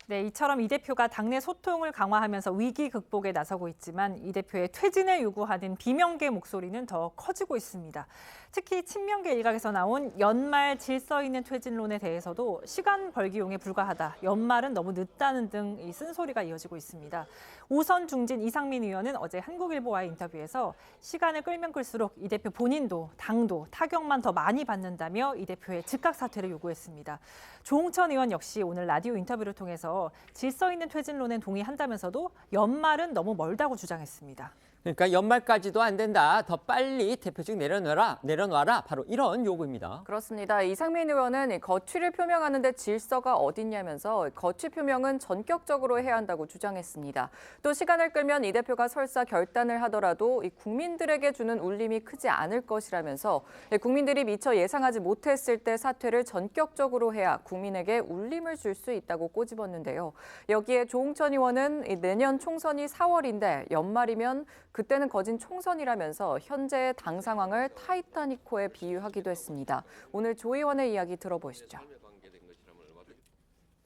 Speaker 6: 네, 이처럼 이 대표가 당내 소통을 강화하면서 위기 극복에 나서고 있지만 이 대표의 퇴진을 요구하는 비명계 목소리는 더 커지고 있습니다. 특히 친명계 일각에서 나온 연말 질서 있는 퇴진론에 대해서도 시간 벌기용에 불과하다, 연말은 너무 늦다는 등 이 쓴소리가 이어지고 있습니다. 오선 중진 이상민 의원은 어제 한국일보와의 인터뷰에서 시간을 끌면 끌수록 이 대표 본인도 당도 타격만 더 많이 받는다며 이 대표의 즉각 사퇴를 요구했습니다. 조홍천 의원 역시 오늘 라디오 인터뷰를 통해서 질서 있는 퇴진론엔 동의한다면서도 연말은 너무 멀다고 주장했습니다.
Speaker 1: 그러니까 연말까지도 안 된다. 더 빨리 대표직 내려놔라. 바로 이런 요구입니다.
Speaker 18: 그렇습니다. 이상민 의원은 거취를 표명하는데 질서가 어딨냐면서 거취 표명은 전격적으로 해야 한다고 주장했습니다. 또 시간을 끌면 이 대표가 설사 결단을 하더라도 국민들에게 주는 울림이 크지 않을 것이라면서 국민들이 미처 예상하지 못했을 때 사퇴를 전격적으로 해야 국민에게 울림을 줄 수 있다고 꼬집었는데요. 여기에 조홍천 의원은 내년 총선이 4월인데 연말이면 그때는 거진 총선이라면서 현재의 당 상황을 타이타닉호에 비유하기도 했습니다. 오늘 조 의원의 이야기 들어보시죠.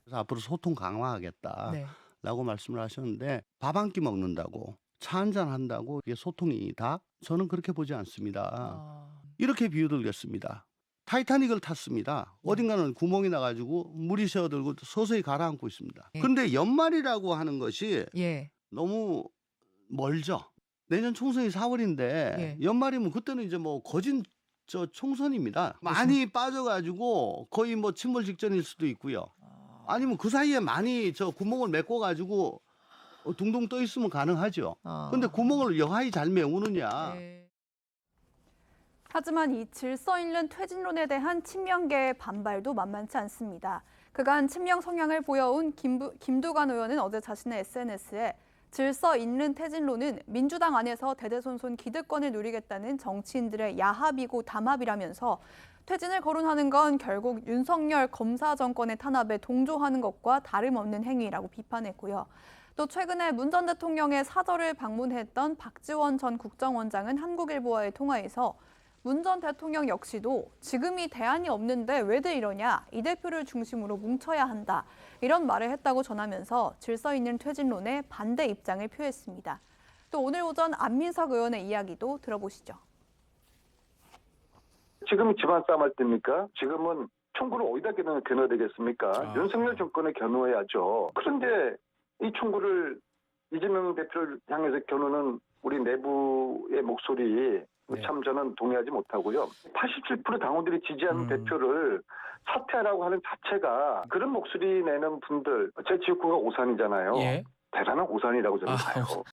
Speaker 21: 그래서 앞으로 소통 강화하겠다라고 말씀을 하셨는데 밥 한 끼 먹는다고 차 한잔 한다고 이게 소통이다? 저는 그렇게 보지 않습니다. 이렇게 비유드리겠습니다. 타이타닉을 탔습니다. 어딘가는 구멍이 나가지고 물이 새어들고 서서히 가라앉고 있습니다. 그런데 연말이라고 하는 것이 너무 멀죠. 내년 총선이 4월인데 연말이면 그때는 이제 뭐 거진 총선입니다. 많이 빠져가지고 거의 뭐 침몰 직전일 수도 있고요. 아니면 그 사이에 많이 구멍을 메꿔가지고 둥둥 떠 있으면 가능하죠. 근데 구멍을 여하이 잘 메우느냐.
Speaker 5: 하지만 이 질서 잃는 퇴진론에 대한 친명계의 반발도 만만치 않습니다. 그간 친명 성향을 보여온 김두관 의원은 어제 자신의 SNS에 질서 잃는 퇴진론은 민주당 안에서 대대손손 기득권을 누리겠다는 정치인들의 야합이고 담합이라면서 퇴진을 거론하는 건 결국 윤석열 검사 정권의 탄압에 동조하는 것과 다름없는 행위라고 비판했고요. 또 최근에 문 전 대통령의 사저를 방문했던 박지원 전 국정원장은 한국일보와의 통화에서 문 전 대통령 역시도 지금이 대안이 없는데 왜들 이러냐, 이 대표를 중심으로 뭉쳐야 한다, 이런 말을 했다고 전하면서 질서 있는 퇴진론에 반대 입장을 표했습니다. 또 오늘 오전 안민석 의원의 이야기도 들어보시죠.
Speaker 22: 지금 집안 싸움 할 때입니까? 지금은 총구를 어디다 겨눠야 되겠습니까? 윤석열 정권에 겨누어야죠. 그런데 이 총구를 이재명 대표를 향해서 겨누는 우리 내부의 목소리 참 저는 동의하지 못하고요. 87% 당원들이 지지하는 대표를 사퇴하라고 하는 자체가 그런 목소리 내는 분들, 제 지역구가 오산이잖아요. 대단한 오산이라고 저는 봐요.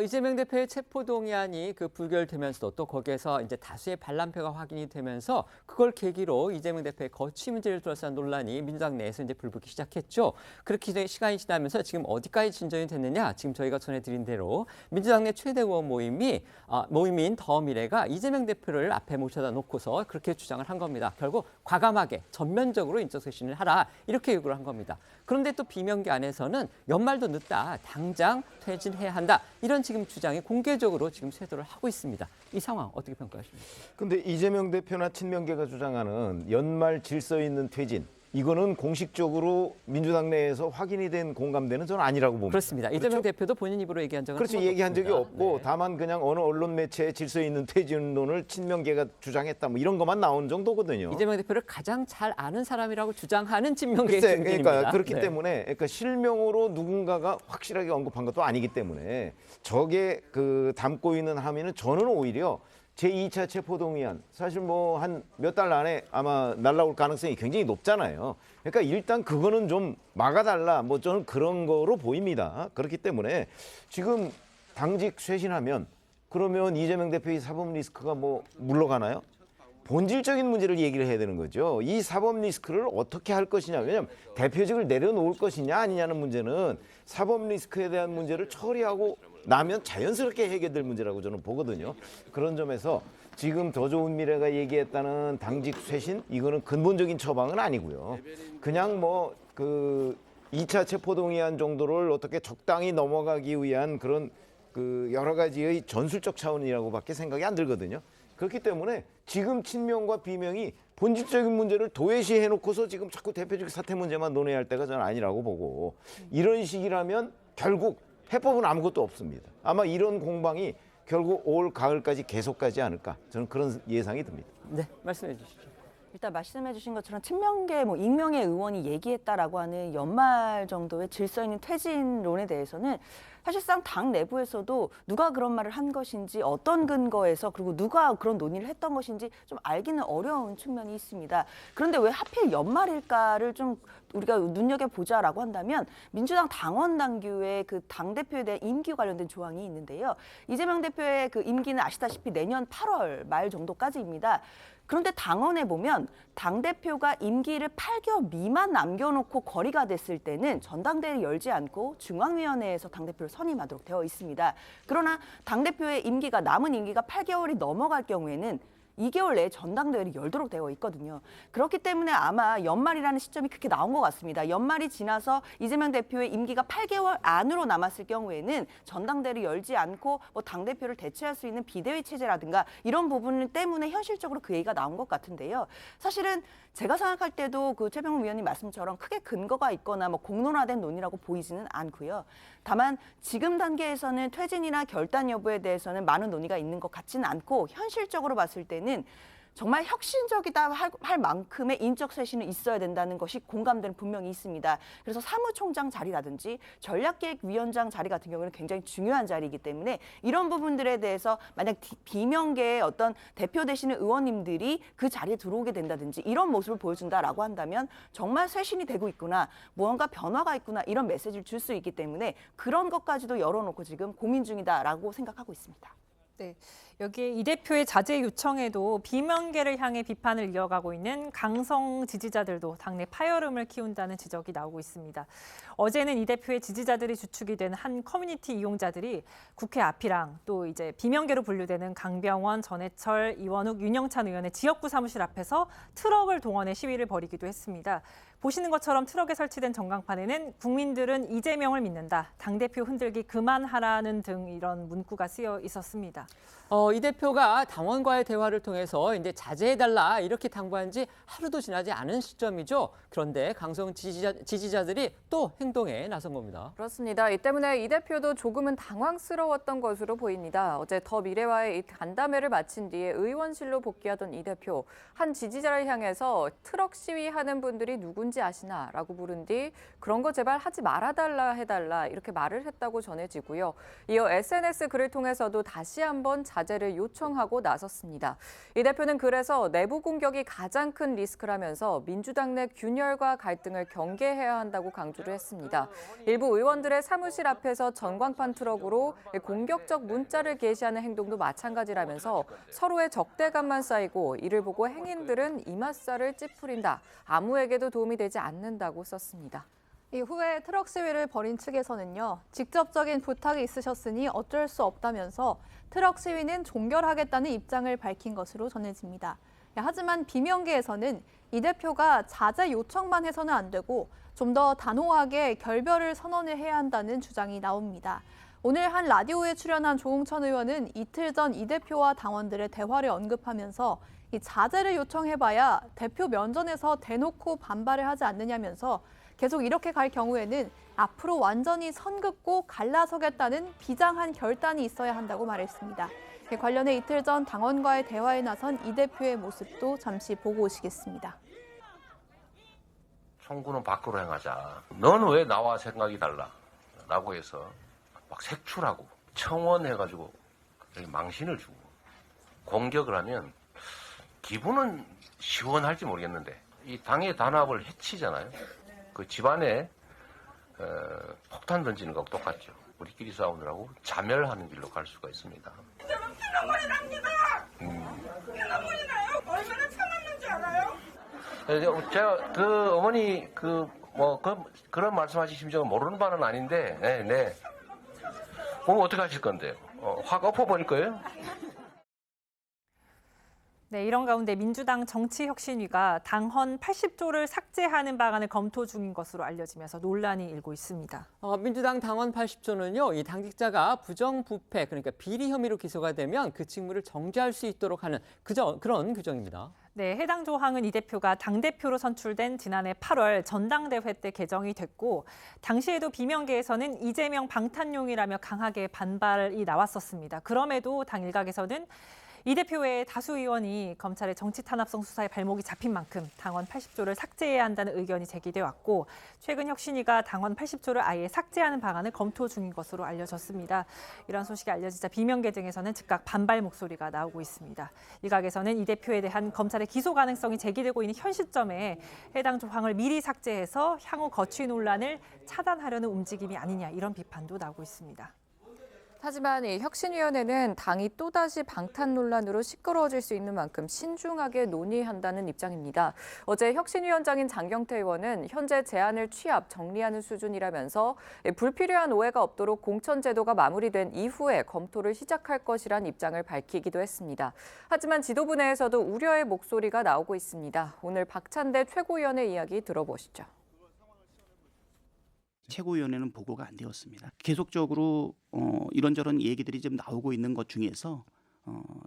Speaker 1: 이재명 대표의 체포동의안이 불결되면서도 또 거기에서 이제 다수의 반란표가 확인이 되면서 그걸 계기로 이재명 대표의 거취 문제를 둘러싼 논란이 민주당 내에서 이제 불붙기 시작했죠. 그렇게 시간이 지나면서 지금 어디까지 진전이 됐느냐? 지금 저희가 전해드린 대로 민주당 내 최대 의원 모임인 더미래가 이재명 대표를 앞에 모셔다 놓고서 그렇게 주장을 한 겁니다. 결국 과감하게 전면적으로 인적쇄신을 하라, 이렇게 요구를 한 겁니다. 그런데 또 비명계 안에서는 연말도 늦다, 당장 퇴진해야 한다, 이런 지금 주장이 공개적으로 지금 쇄도를 하고 있습니다. 이 상황 어떻게 평가하십니까?
Speaker 13: 근데 이재명 대표나 친명계가 주장하는 연말 질서 있는 퇴진, 이거는 공식적으로 민주당 내에서 확인이 된 공감대는 저는 아니라고 봅니다.
Speaker 1: 그렇습니다. 이재명 대표도 본인 입으로 얘기한 적은
Speaker 13: 그렇죠. 얘기한 적이 없고 다만 그냥 어느 언론 매체에 질서 있는 퇴진론을 친명계가 주장했다, 뭐 이런 것만 나온 정도거든요.
Speaker 1: 이재명 대표를 가장 잘 아는 사람이라고 주장하는 친명계의 증인입니다.
Speaker 13: 그러니까 그렇기 때문에 실명으로 누군가가 확실하게 언급한 것도 아니기 때문에 저게 담고 있는 함의는 저는 오히려 제2차 체포동의안 사실 뭐 한 몇 달 안에 아마 날라올 가능성이 굉장히 높잖아요. 그러니까 일단 그거는 좀 막아달라, 뭐 저는 그런 거로 보입니다. 그렇기 때문에 지금 당직 쇄신하면 그러면 이재명 대표의 사법 리스크가 뭐 물러가나요? 본질적인 문제를 얘기를 해야 되는 거죠. 이 사법 리스크를 어떻게 할 것이냐. 왜냐하면 대표직을 내려놓을 것이냐 아니냐는 문제는 사법 리스크에 대한 문제를 처리하고 나면 자연스럽게 해결될 문제라고 저는 보거든요. 그런 점에서 지금 더 좋은 미래가 얘기했다는 당직 쇄신, 이거는 근본적인 처방은 아니고요. 그냥 뭐 2차 체포동의안 정도를 어떻게 적당히 넘어가기 위한 그런 여러 가지의 전술적 차원이라고밖에 생각이 안 들거든요. 그렇기 때문에 지금 친명과 비명이 본질적인 문제를 도외시해놓고서 지금 자꾸 대표직 사퇴 문제만 논해야 할 때가 저는 아니라고 보고, 이런 식이라면 결국 해법은 아무것도 없습니다. 아마 이런 공방이 결국 올 가을까지 계속가지 않을까, 저는 그런 예상이 듭니다.
Speaker 1: 네, 말씀해 주시죠.
Speaker 14: 일단 말씀해 주신 것처럼 친명계 익명의 의원이 얘기했다라고 하는 연말 정도의 질서 있는 퇴진론에 대해서는 사실상 당 내부에서도 누가 그런 말을 한 것인지 어떤 근거에서 그리고 누가 그런 논의를 했던 것인지 좀 알기는 어려운 측면이 있습니다. 그런데 왜 하필 연말일까를 좀 우리가 눈여겨보자라고 한다면 민주당 당원 당규의 그 당대표에 대한 임기 관련된 조항이 있는데요. 이재명 대표의 그 임기는 아시다시피 내년 8월 말 정도까지입니다. 그런데 당원에 보면 당대표가 임기를 8개월 미만 남겨놓고 거리가 됐을 때는 전당대회를 열지 않고 중앙위원회에서 당대표를 선임하도록 되어 있습니다. 그러나 당대표의 임기가 남은 임기가 8개월이 넘어갈 경우에는 2개월 내에 전당대회를 열도록 되어 있거든요. 그렇기 때문에 아마 연말이라는 시점이 그렇게 나온 것 같습니다. 연말이 지나서 이재명 대표의 임기가 8개월 안으로 남았을 경우에는 전당대회를 열지 않고 뭐 당대표를 대체할 수 있는 비대위 체제라든가 이런 부분 때문에 현실적으로 그 얘기가 나온 것 같은데요. 사실은 제가 생각할 때도 그 최병훈 위원님 말씀처럼 크게 근거가 있거나 뭐 공론화된 논의라고 보이지는 않고요. 다만 지금 단계에서는 퇴진이나 결단 여부에 대해서는 많은 논의가 있는 것 같지는 않고 현실적으로 봤을 때는 정말 혁신적이다 할 만큼의 인적 쇄신은 있어야 된다는 것이 공감대는 분명히 있습니다. 그래서 사무총장 자리라든지 전략기획위원장 자리 같은 경우는 굉장히 중요한 자리이기 때문에 이런 부분들에 대해서 만약 비명계의 어떤 대표 되시는 의원님들이 그 자리에 들어오게 된다든지 이런 모습을 보여준다라고 한다면 정말 쇄신이 되고 있구나, 무언가 변화가 있구나 이런 메시지를 줄 수 있기 때문에 그런 것까지도 열어놓고 지금 고민 중이다라고 생각하고 있습니다.
Speaker 6: 네, 여기에 이 대표의 자제 요청에도 비명계를 향해 비판을 이어가고 있는 강성 지지자들도 당내 파열음을 키운다는 지적이 나오고 있습니다. 어제는 이 대표의 지지자들이 주축이 된 한 커뮤니티 이용자들이 국회 앞이랑 또 이제 비명계로 분류되는 강병원, 전해철, 이원욱, 윤영찬 의원의 지역구 사무실 앞에서 트럭을 동원해 시위를 벌이기도 했습니다. 보시는 것처럼 트럭에 설치된 전광판에는 국민들은 이재명을 믿는다, 당대표 흔들기 그만하라는 등 이런 문구가 쓰여 있었습니다.
Speaker 1: 이 대표가 당원과의 대화를 통해서 이제 자제해달라 이렇게 당부한 지 하루도 지나지 않은 시점이죠. 그런데 강성 지지자들이 또 행동에 나선 겁니다.
Speaker 18: 그렇습니다. 이 때문에 이 대표도 조금은 당황스러웠던 것으로 보입니다. 어제 더 미래와의 이 간담회를 마친 뒤에 의원실로 복귀하던 이 대표, 한 지지자를 향해서 트럭 시위하는 분들이 누군지 아시나라고 물은 뒤 그런 거 제발 하지 말아달라 해달라 이렇게 말을 했다고 전해지고요. 이어 SNS 글을 통해서도 다시 한번 자제를 요청하고 나섰습니다. 이 대표는 그래서 내부 공격이 가장 큰 리스크라면서 민주당 내 균열과 갈등을 경계해야 한다고 강조를 했습니다. 일부 의원들의 사무실 앞에서 전광판 트럭으로 공격적 문자를 게시하는 행동도 마찬가지라면서 서로의 적대감만 쌓이고 이를 보고 행인들은 이맛살을 찌푸린다, 아무에게도 도움이 되지 않는다고 썼습니다.
Speaker 5: 이후에 트럭 시위를 벌인 측에서는요, 직접적인 부탁이 있으셨으니 어쩔 수 없다면서 트럭 시위는 종결하겠다는 입장을 밝힌 것으로 전해집니다. 하지만 비명계에서는 이 대표가 자제 요청만 해서는 안 되고 좀 더 단호하게 결별을 선언을 해야 한다는 주장이 나옵니다. 오늘 한 라디오에 출연한 조홍천 의원은 이틀 전 이 대표와 당원들의 대화를 언급하면서 이 자제를 요청해봐야 대표 면전에서 대놓고 반발을 하지 않느냐면서 계속 이렇게 갈 경우에는 앞으로 완전히 선 긋고 갈라서겠다는 비장한 결단이 있어야 한다고 말했습니다. 관련해 이틀 전 당원과의 대화에 나선 이 대표의 모습도 잠시 보고 오시겠습니다.
Speaker 16: 총구는 밖으로 행하자. 넌 왜 나와 생각이 달라? 라고 해서 막 색출하고 청원해가지고 망신을 주고 공격을 하면 기분은 시원할지 모르겠는데 이 당의 단합을 해치잖아요. 그 집안에 폭탄 던지는 거하고 똑같죠. 우리끼리 싸우느라고 자멸하는 길로 갈 수가 있습니다.
Speaker 2: 저는 피눈물이 납니다. 피눈물이 나요. 얼마나 참았는지 알아요?
Speaker 16: 제가 그 어머니 그런 말씀하실 심정은 모르는 바는 아닌데, 네. 그럼 어떻게 하실 건데요? 확 엎어버릴 거예요?
Speaker 6: 네, 이런 가운데 민주당 정치혁신위가 당헌 80조를 삭제하는 방안을 검토 중인 것으로 알려지면서 논란이 일고 있습니다.
Speaker 1: 민주당 당헌 80조는요, 이 당직자가 부정부패, 그러니까 비리 혐의로 기소가 되면 그 직무를 정지할 수 있도록 하는 그런 규정입니다.
Speaker 6: 네, 해당 조항은 이 대표가 당대표로 선출된 지난해 8월 전당대회 때 개정이 됐고 당시에도 비명계에서는 이재명 방탄용이라며 강하게 반발이 나왔었습니다. 그럼에도 당 일각에서는 이 대표의 다수 의원이 검찰의 정치 탄압성 수사에 발목이 잡힌 만큼 당원 80조를 삭제해야 한다는 의견이 제기돼 왔고 최근 혁신위가 당원 80조를 아예 삭제하는 방안을 검토 중인 것으로 알려졌습니다. 이런 소식이 알려지자 비명계 등에서는 즉각 반발 목소리가 나오고 있습니다. 일각에서는 이 대표에 대한 검찰의 기소 가능성이 제기되고 있는 현 시점에 해당 조항을 미리 삭제해서 향후 거취 논란을 차단하려는 움직임이 아니냐 이런 비판도 나오고 있습니다.
Speaker 18: 하지만 이 혁신위원회는 당이 또다시 방탄 논란으로 시끄러워질 수 있는 만큼 신중하게 논의한다는 입장입니다. 어제 혁신위원장인 장경태 의원은 현재 제안을 취합, 정리하는 수준이라면서 불필요한 오해가 없도록 공천제도가 마무리된 이후에 검토를 시작할 것이란 입장을 밝히기도 했습니다. 하지만 지도부 내에서도 우려의 목소리가 나오고 있습니다. 오늘 박찬대 최고위원의 이야기 들어보시죠.
Speaker 7: 최고위원회는 보고가 안 되었습니다. 계속적으로 이런저런 얘기들이 좀 나오고 있는 것 중에서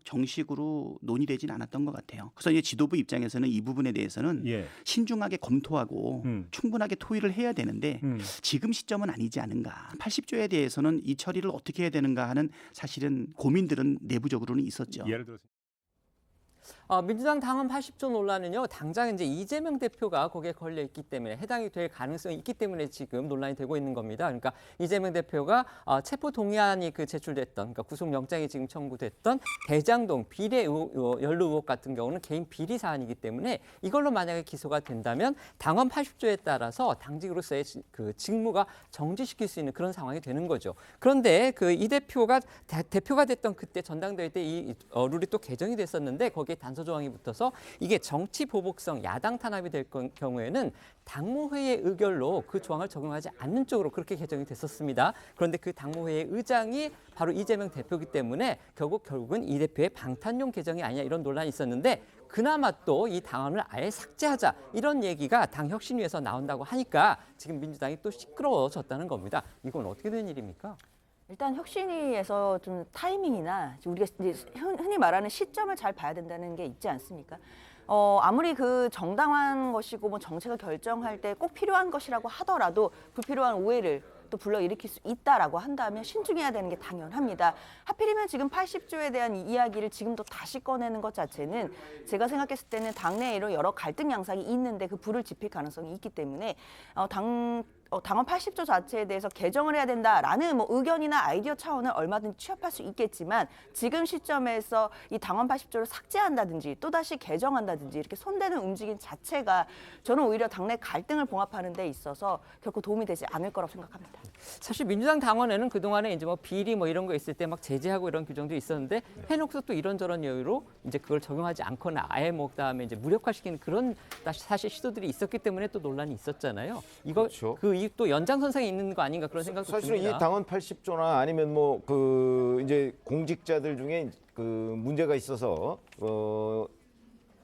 Speaker 7: 정식으로 논의되진 않았던 것 같아요. 그래서 이제 지도부 입장에서는 이 부분에 대해서는 신중하게 검토하고 충분하게 토의를 해야 되는데 지금 시점은 아니지 않은가. 80조에 대해서는 이 처리를 어떻게 해야 되는가 하는 사실은 고민들은 내부적으로는 있었죠.
Speaker 8: 예를 들어서
Speaker 1: 민주당 당원 80조 논란은요, 당장 이제 이재명 대표가 거기에 걸려 있기 때문에 해당이 될 가능성이 있기 때문에 지금 논란이 되고 있는 겁니다. 그러니까 이재명 대표가 체포 동의안이 제출됐던, 그러니까 구속영장이 지금 청구됐던 대장동 비례 연루 의혹 같은 경우는 개인 비리 사안이기 때문에 이걸로 만약에 기소가 된다면 당원 80조에 따라서 당직으로서의 그 직무가 정지시킬 수 있는 그런 상황이 되는 거죠. 그런데 이 대표가 대표가 됐던 그때 전당대회 때 이 룰이 또 개정이 됐었는데 거기에 단서 조항이 붙어서 이게 정치 보복성 야당 탄압이 될 경우에는 당무회의 의결로 그 조항을 적용하지 않는 쪽으로 그렇게 개정이 됐었습니다. 그런데 그 당무회의 의장이 바로 이재명 대표이기 때문에 결국은 이 대표의 방탄용 개정이 아니냐 이런 논란이 있었는데 그나마 또 이 당원을 아예 삭제하자 이런 얘기가 당 혁신위에서 나온다고 하니까 지금 민주당이 또 시끄러워졌다는 겁니다. 이건 어떻게 된 일입니까?
Speaker 14: 일단 혁신위에서 좀 타이밍이나 우리가 이제 흔히 말하는 시점을 잘 봐야 된다는 게 있지 않습니까? 아무리 그 정당한 것이고 뭐 정책을 결정할 때 꼭 필요한 것이라고 하더라도 불필요한 오해를 또 불러일으킬 수 있다라고 한다면 신중해야 되는 게 당연합니다. 하필이면 지금 80조에 대한 이야기를 지금 또 다시 꺼내는 것 자체는 제가 생각했을 때는 당내에 이런 여러 갈등 양상이 있는데 그 불을 지필 가능성이 있기 때문에 당원 80조 자체에 대해서 개정을 해야 된다라는 뭐 의견이나 아이디어 차원을 얼마든지 취합할 수 있겠지만 지금 시점에서 이 당원 80조를 삭제한다든지 또다시 개정한다든지 이렇게 손대는 움직임 자체가 저는 오히려 당내 갈등을 봉합하는 데 있어서 결코 도움이 되지 않을 거라고 생각합니다.
Speaker 1: 사실 민주당 당원에는 그동안에 이제 뭐 비리 뭐 이런 거 있을 때 막 제재하고 이런 규정도 있었는데 해놓고서 또 이런저런 이유로 이제 그걸 적용하지 않거나 아예 뭐 그다음에 이제 무력화시키는 그런 사실 시도들이 있었기 때문에 또 논란이 있었잖아요. 이거
Speaker 13: 그렇죠.
Speaker 1: 또 연장선상에 있는 거 아닌가 그런 생각도
Speaker 13: 사실은
Speaker 1: 듭니다.
Speaker 13: 이 당원 80조나 아니면 뭐 이제 공직자들 중에 문제가 있어서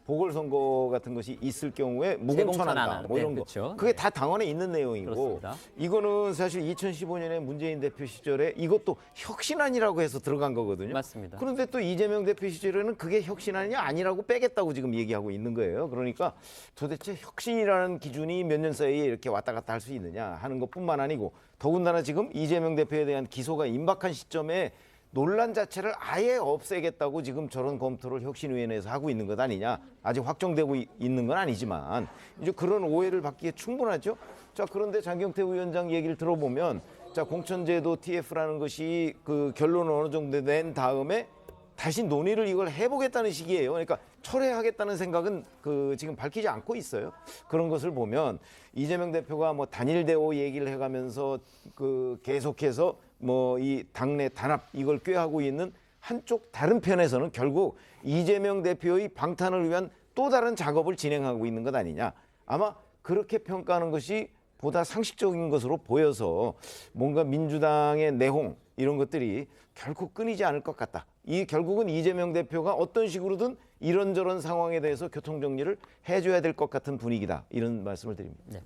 Speaker 13: 보궐선거 같은 것이 있을 경우에 무공천한다 뭐 이런 거.
Speaker 1: 그렇죠.
Speaker 13: 그게 다 당원에 있는 내용이고
Speaker 1: 그렇습니다.
Speaker 13: 이거는 사실 2015년에 문재인 대표 시절에 이것도 혁신안이라고 해서 들어간 거거든요.
Speaker 1: 맞습니다.
Speaker 13: 그런데 또 이재명 대표 시절에는 그게 혁신안이 아니라고 빼겠다고 지금 얘기하고 있는 거예요. 그러니까 도대체 혁신이라는 기준이 몇 년 사이에 이렇게 왔다 갔다 할 수 있느냐 하는 것뿐만 아니고 더군다나 지금 이재명 대표에 대한 기소가 임박한 시점에 논란 자체를 아예 없애겠다고 지금 저런 검토를 혁신위원회에서 하고 있는 것 아니냐. 아직 확정되고 있는 건 아니지만 이제 그런 오해를 받기에 충분하죠. 자, 그런데 장경태 위원장 얘기를 들어보면 자, 공천제도 TF라는 것이 그 결론을 어느 정도 낸 다음에 다시 논의를 이걸 해보겠다는 식이에요. 그러니까 철회하겠다는 생각은 지금 밝히지 않고 있어요. 그런 것을 보면 이재명 대표가 뭐 단일 대오 얘기를 해가면서 계속해서 뭐 이 당내 단합 이걸 꾀하고 있는 한쪽 다른 편에서는 결국 이재명 대표의 방탄을 위한 또 다른 작업을 진행하고 있는 것 아니냐. 아마 그렇게 평가하는 것이 보다 상식적인 것으로 보여서 뭔가 민주당의 내홍 이런 것들이 결코 끊이지 않을 것 같다. 이 결국은 이재명 대표가 어떤 식으로든 이런저런 상황에 대해서 교통정리를 해줘야 될 것 같은 분위기다. 이런 말씀을 드립니다.
Speaker 1: 네.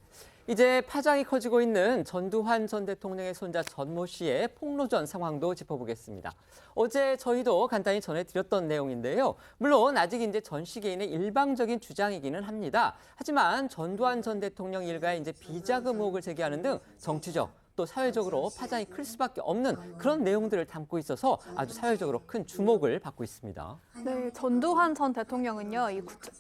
Speaker 1: 이제 파장이 커지고 있는 전두환 전 대통령의 손자 전모 씨의 폭로전 상황도 짚어보겠습니다. 어제 저희도 간단히 전해드렸던 내용인데요. 물론 아직 이제 전 씨 개인의 일방적인 주장이기는 합니다. 하지만 전두환 전 대통령 일가의 이제 비자금 의혹을 제기하는 등 정치적 또 사회적으로 파장이 클 수밖에 없는 그런 내용들을 담고 있어서 아주 사회적으로 큰 주목을 받고 있습니다.
Speaker 5: 네, 전두환 전 대통령은요,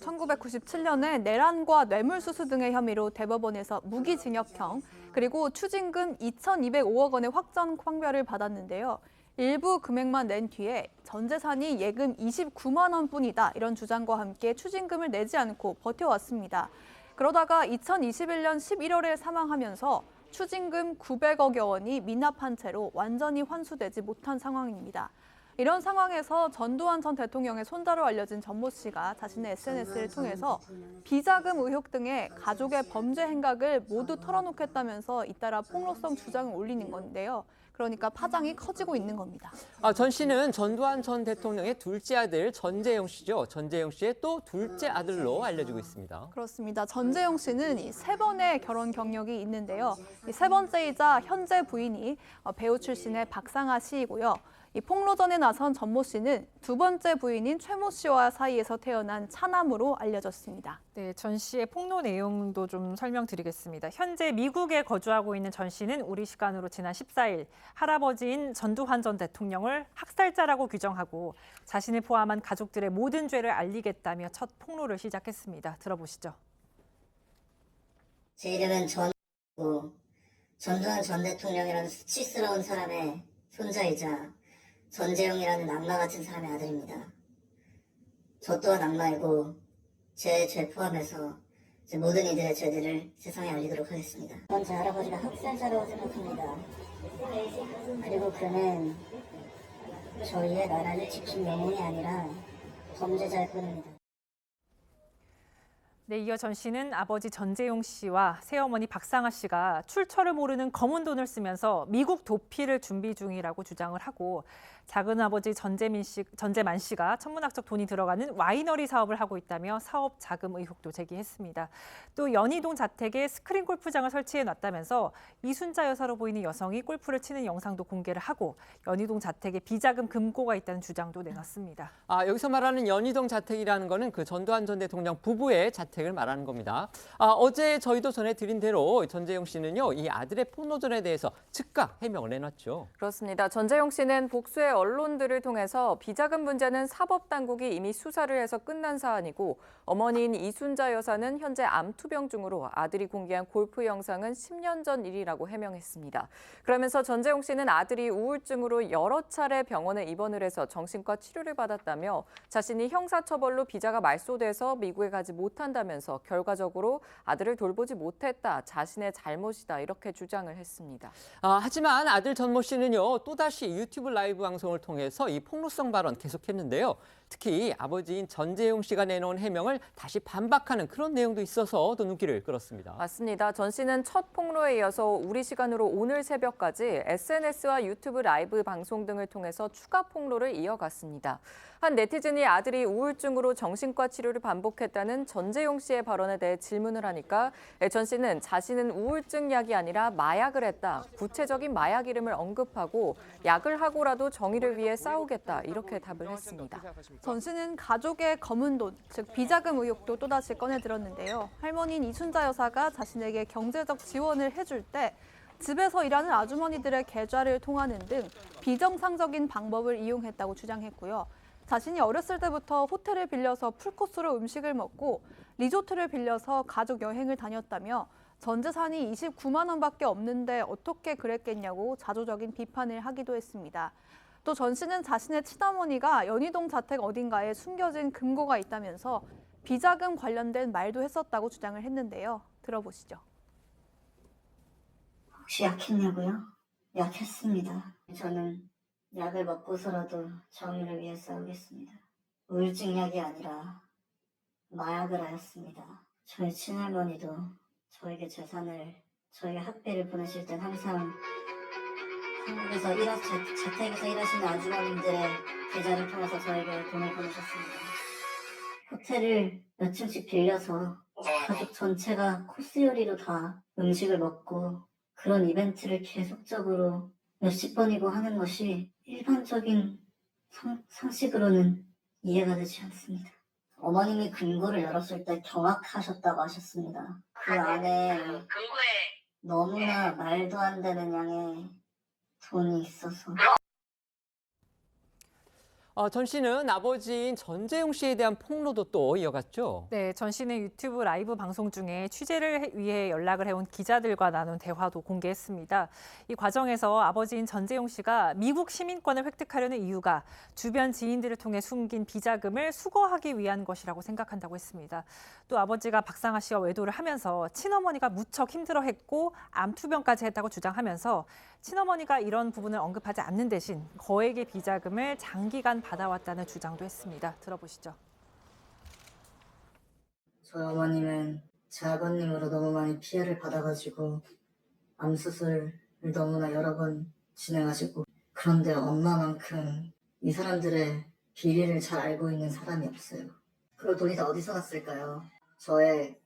Speaker 5: 1997년에 내란과 뇌물수수 등의 혐의로 대법원에서 무기징역형 그리고 추징금 2,205억 원의 확정 판결을 받았는데요. 일부 금액만 낸 뒤에 전 재산이 예금 29만 원뿐이다 이런 주장과 함께 추징금을 내지 않고 버텨왔습니다. 그러다가 2021년 11월에 사망하면서 추징금 900억여 원이 미납한 채로 완전히 환수되지 못한 상황입니다. 이런 상황에서 전두환 전 대통령의 손자로 알려진 전모 씨가 자신의 SNS를 통해서 비자금 의혹 등의 가족의 범죄 행각을 모두 털어놓겠다면서 잇따라 폭로성 주장을 올리는 건데요. 그러니까 파장이 커지고 있는 겁니다.
Speaker 1: 전 씨는 전두환 전 대통령의 둘째 아들 전재용 씨죠. 전재용 씨의 또 둘째 아들로 알려지고 있습니다.
Speaker 5: 그렇습니다. 전재용 씨는 이 3번의 결혼 경력이 있는데요. 이 3번째이자 현재 부인이 배우 출신의 박상아 씨이고요. 이 폭로전에 나선 전모 씨는 2번째 부인인 최모 씨와 사이에서 태어난 차남으로 알려졌습니다.
Speaker 6: 네, 전 씨의 폭로 내용도 좀 설명드리겠습니다. 현재 미국에 거주하고 있는 전 씨는 우리 시간으로 지난 14일 할아버지인 전두환 전 대통령을 학살자라고 규정하고 자신을 포함한 가족들의 모든 죄를 알리겠다며 첫 폭로를 시작했습니다. 들어보시죠.
Speaker 8: 제 이름은 전두환 전 대통령이라는 수치스러운 사람의 손자이자 전재용이라는 악마 같은 사람의 아들입니다. 저 또한 악마이고 제 죄 포함해서 제 모든 이들의 죄들을 세상에 알리도록 하겠습니다. 전 제 할아버지가 학살자라고 생각합니다. 그리고 그는 저희의 나라를 지킨 영웅이 아니라 범죄자일 뿐입니다.
Speaker 6: 네, 이어 전 씨는 아버지 전재용 씨와 새어머니 박상아 씨가 출처를 모르는 검은 돈을 쓰면서 미국 도피를 준비 중이라고 주장을 하고 작은아버지 전재만 씨가 천문학적 돈이 들어가는 와이너리 사업을 하고 있다며 사업 자금 의혹도 제기했습니다. 또 연희동 자택에 스크린 골프장을 설치해놨다면서 이순자 여사로 보이는 여성이 골프를 치는 영상도 공개를 하고 연희동 자택에 비자금 금고가 있다는 주장도 내놨습니다.
Speaker 1: 여기서 말하는 연희동 자택이라는 거는 그 전두환 전 대통령 부부의 자택을 말하는 겁니다. 어제 저희도 전해드린 대로 전재용 씨는요, 이 아들의 폭로전에 대해서 즉각 해명을 내놨죠.
Speaker 18: 그렇습니다. 전재용 씨는 복수의 언론들을 통해서 비자금 문제는 사법당국이 이미 수사를 해서 끝난 사안이고 어머니인 이순자 여사는 현재 암투병 중으로 아들이 공개한 골프 영상은 10년 전 일이라고 해명했습니다. 그러면서 전재용 씨는 아들이 우울증으로 여러 차례 병원에 입원을 해서 정신과 치료를 받았다며 자신이 형사처벌로 비자가 말소돼서 미국에 가지 못한다면서 결과적으로 아들을 돌보지 못했다, 자신의 잘못이다 이렇게 주장을 했습니다.
Speaker 1: 하지만 아들 전모 씨는요, 또다시 유튜브 라이브 방송을 통해서 이 폭로성 발언 계속했는데요. 특히 아버지인 전재용 씨가 내놓은 해명을 다시 반박하는 그런 내용도 있어서 또 눈길을 끌었습니다.
Speaker 18: 맞습니다. 전 씨는 첫 폭로에 이어서 우리 시간으로 오늘 새벽까지 SNS와 유튜브 라이브 방송 등을 통해서 추가 폭로를 이어갔습니다. 한 네티즌이 아들이 우울증으로 정신과 치료를 반복했다는 전재용 씨의 발언에 대해 질문을 하니까 전 씨는 자신은 우울증 약이 아니라 마약을 했다. 구체적인 마약 이름을 언급하고 약을 하고라도 정의를 위해 싸우겠다. 이렇게 답을 했습니다.
Speaker 5: 전 씨는 가족의 검은 돈, 즉 비자금 의혹도 또다시 꺼내들었는데요. 할머니인 이순자 여사가 자신에게 경제적 지원을 해줄 때 집에서 일하는 아주머니들의 계좌를 통하는 등 비정상적인 방법을 이용했다고 주장했고요. 자신이 어렸을 때부터 호텔을 빌려서 풀코스로 음식을 먹고 리조트를 빌려서 가족 여행을 다녔다며 전 재산이 29만 원밖에 없는데 어떻게 그랬겠냐고 자조적인 비판을 하기도 했습니다. 또 전 씨는 자신의 친어머니가 연희동 자택 어딘가에 숨겨진 금고가 있다면서 비자금 관련된 말도 했었다고 주장을 했는데요. 들어보시죠.
Speaker 8: 혹시 약했냐고요? 약했습니다. 저는 약을 먹고서라도 정의를 위해 싸우겠습니다. 우울증 약이 아니라 마약을 하였습니다. 저희 친할머니도 저에게 재산을, 저에게 학비를 보내실 땐 항상 한국에서 자택에서 일하시는 아주머님들의 계좌를 통해서 저에게 돈을 보내셨습니다. 호텔을 몇 층씩 빌려서 가족 전체가 코스 요리로 다 음식을 먹고 그런 이벤트를 계속적으로 몇십 번이고 하는 것이 일반적인 상식으로는 이해가 되지 않습니다. 어머님이 금고를 열었을 때 경악하셨다고 하셨습니다. 그 안에 너무나 말도 안 되는 양의 돈이 있어서.
Speaker 1: 전 씨는 아버지인 전재용 씨에 대한 폭로도 또 이어갔죠.
Speaker 6: 네, 전 씨는 유튜브 라이브 방송 중에 취재를 위해 연락을 해온 기자들과 나눈 대화도 공개했습니다. 이 과정에서 아버지인 전재용 씨가 미국 시민권을 획득하려는 이유가 주변 지인들을 통해 숨긴 비자금을 수거하기 위한 것이라고 생각한다고 했습니다. 또 아버지가 박상아 씨와 외도를 하면서 친어머니가 무척 힘들어했고 암투병까지 했다고 주장하면서 친어머니가 이런 부분을 언급하지 않는 대신 거액의 비자금을 장기간 받아왔다는 주장도 했습니다. 들어보시죠.
Speaker 8: 저희 어머님은 제 아버님으로 너무 많이 피해를 받아가지고 암수술을 너무나 여러 번 진행하시고, 그런데 엄마만큼 이 사람들의 비리를 잘 알고 있는 사람이 없어요. 그리고 돈이 다 어디서 났을까요? 저의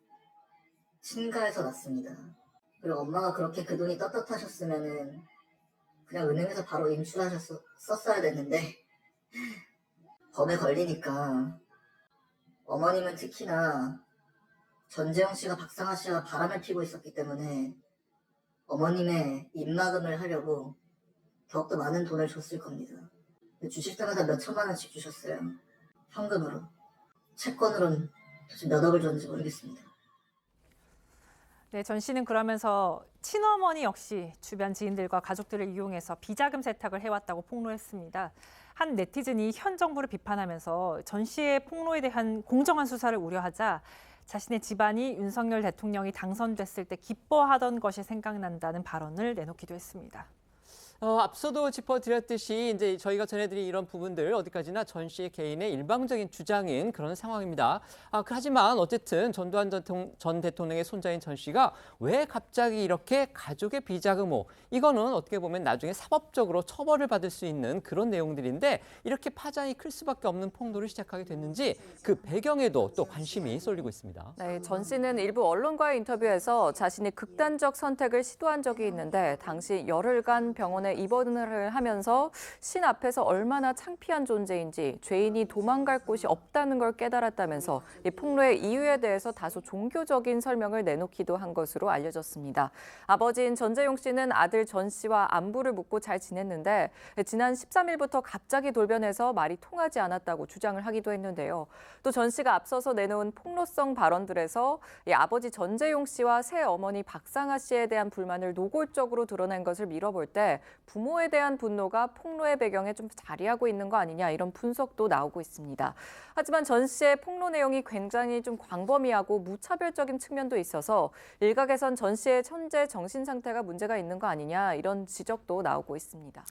Speaker 8: 친가에서 났습니다. 그리고 엄마가 그렇게 그 돈이 떳떳하셨으면은 그냥 은행에서 바로 썼어야 됐는데 법에 걸리니까, 어머님은 특히나 전재용 씨가 박상아 씨와 바람을 피고 있었기 때문에 어머님의 입막음을 하려고 더욱더 많은 돈을 줬을 겁니다. 주실 때마다 몇 천만 원씩 주셨어요. 현금으로. 채권으로는 도대체 몇 억을 줬는지 모르겠습니다.
Speaker 6: 네, 전 씨는 그러면서 친어머니 역시 주변 지인들과 가족들을 이용해서 비자금 세탁을 해왔다고 폭로했습니다. 한 네티즌이 현 정부를 비판하면서 전 씨의 폭로에 대한 공정한 수사를 우려하자 자신의 집안이 윤석열 대통령이 당선됐을 때 기뻐하던 것이 생각난다는 발언을 내놓기도 했습니다.
Speaker 1: 앞서도 짚어드렸듯이 이제 저희가 전해드린 이런 부분들 어디까지나 전 씨의 개인의 일방적인 주장인 그런 상황입니다. 하지만 어쨌든 전두환 전 대통령의 손자인 전 씨가 왜 갑자기 이렇게 가족의 비자금 의혹, 이거는 어떻게 보면 나중에 사법적으로 처벌을 받을 수 있는 그런 내용들인데 이렇게 파장이 클 수밖에 없는 폭로를 시작하게 됐는지 그 배경에도 또 관심이 쏠리고 있습니다.
Speaker 18: 네, 전 씨는 일부 언론과의 인터뷰에서 자신이 극단적 선택을 시도한 적이 있는데 당시 열흘간 병원에 입원을 하면서 신 앞에서 얼마나 창피한 존재인지 죄인이 도망갈 곳이 없다는 걸 깨달았다면서 이 폭로의 이유에 대해서 다소 종교적인 설명을 내놓기도 한 것으로 알려졌습니다. 아버지인 전재용 씨는 아들 전 씨와 안부를 묻고 잘 지냈는데 지난 13일부터 갑자기 돌변해서 말이 통하지 않았다고 주장을 하기도 했는데요. 또 전 씨가 앞서서 내놓은 폭로성 발언들에서 이 아버지 전재용 씨와 새 어머니 박상아 씨에 대한 불만을 노골적으로 드러낸 것을 미뤄볼 때 부모에 대한 분노가 폭로의 배경에 좀 자리하고 있는 거 아니냐, 이런 분석도 나오고 있습니다. 하지만 전 씨의 폭로 내용이 굉장히 좀 광범위하고 무차별적인 측면도 있어서 일각에선 전 씨의 현재 정신 상태가 문제가 있는 거 아니냐, 이런 지적도 나오고 있습니다.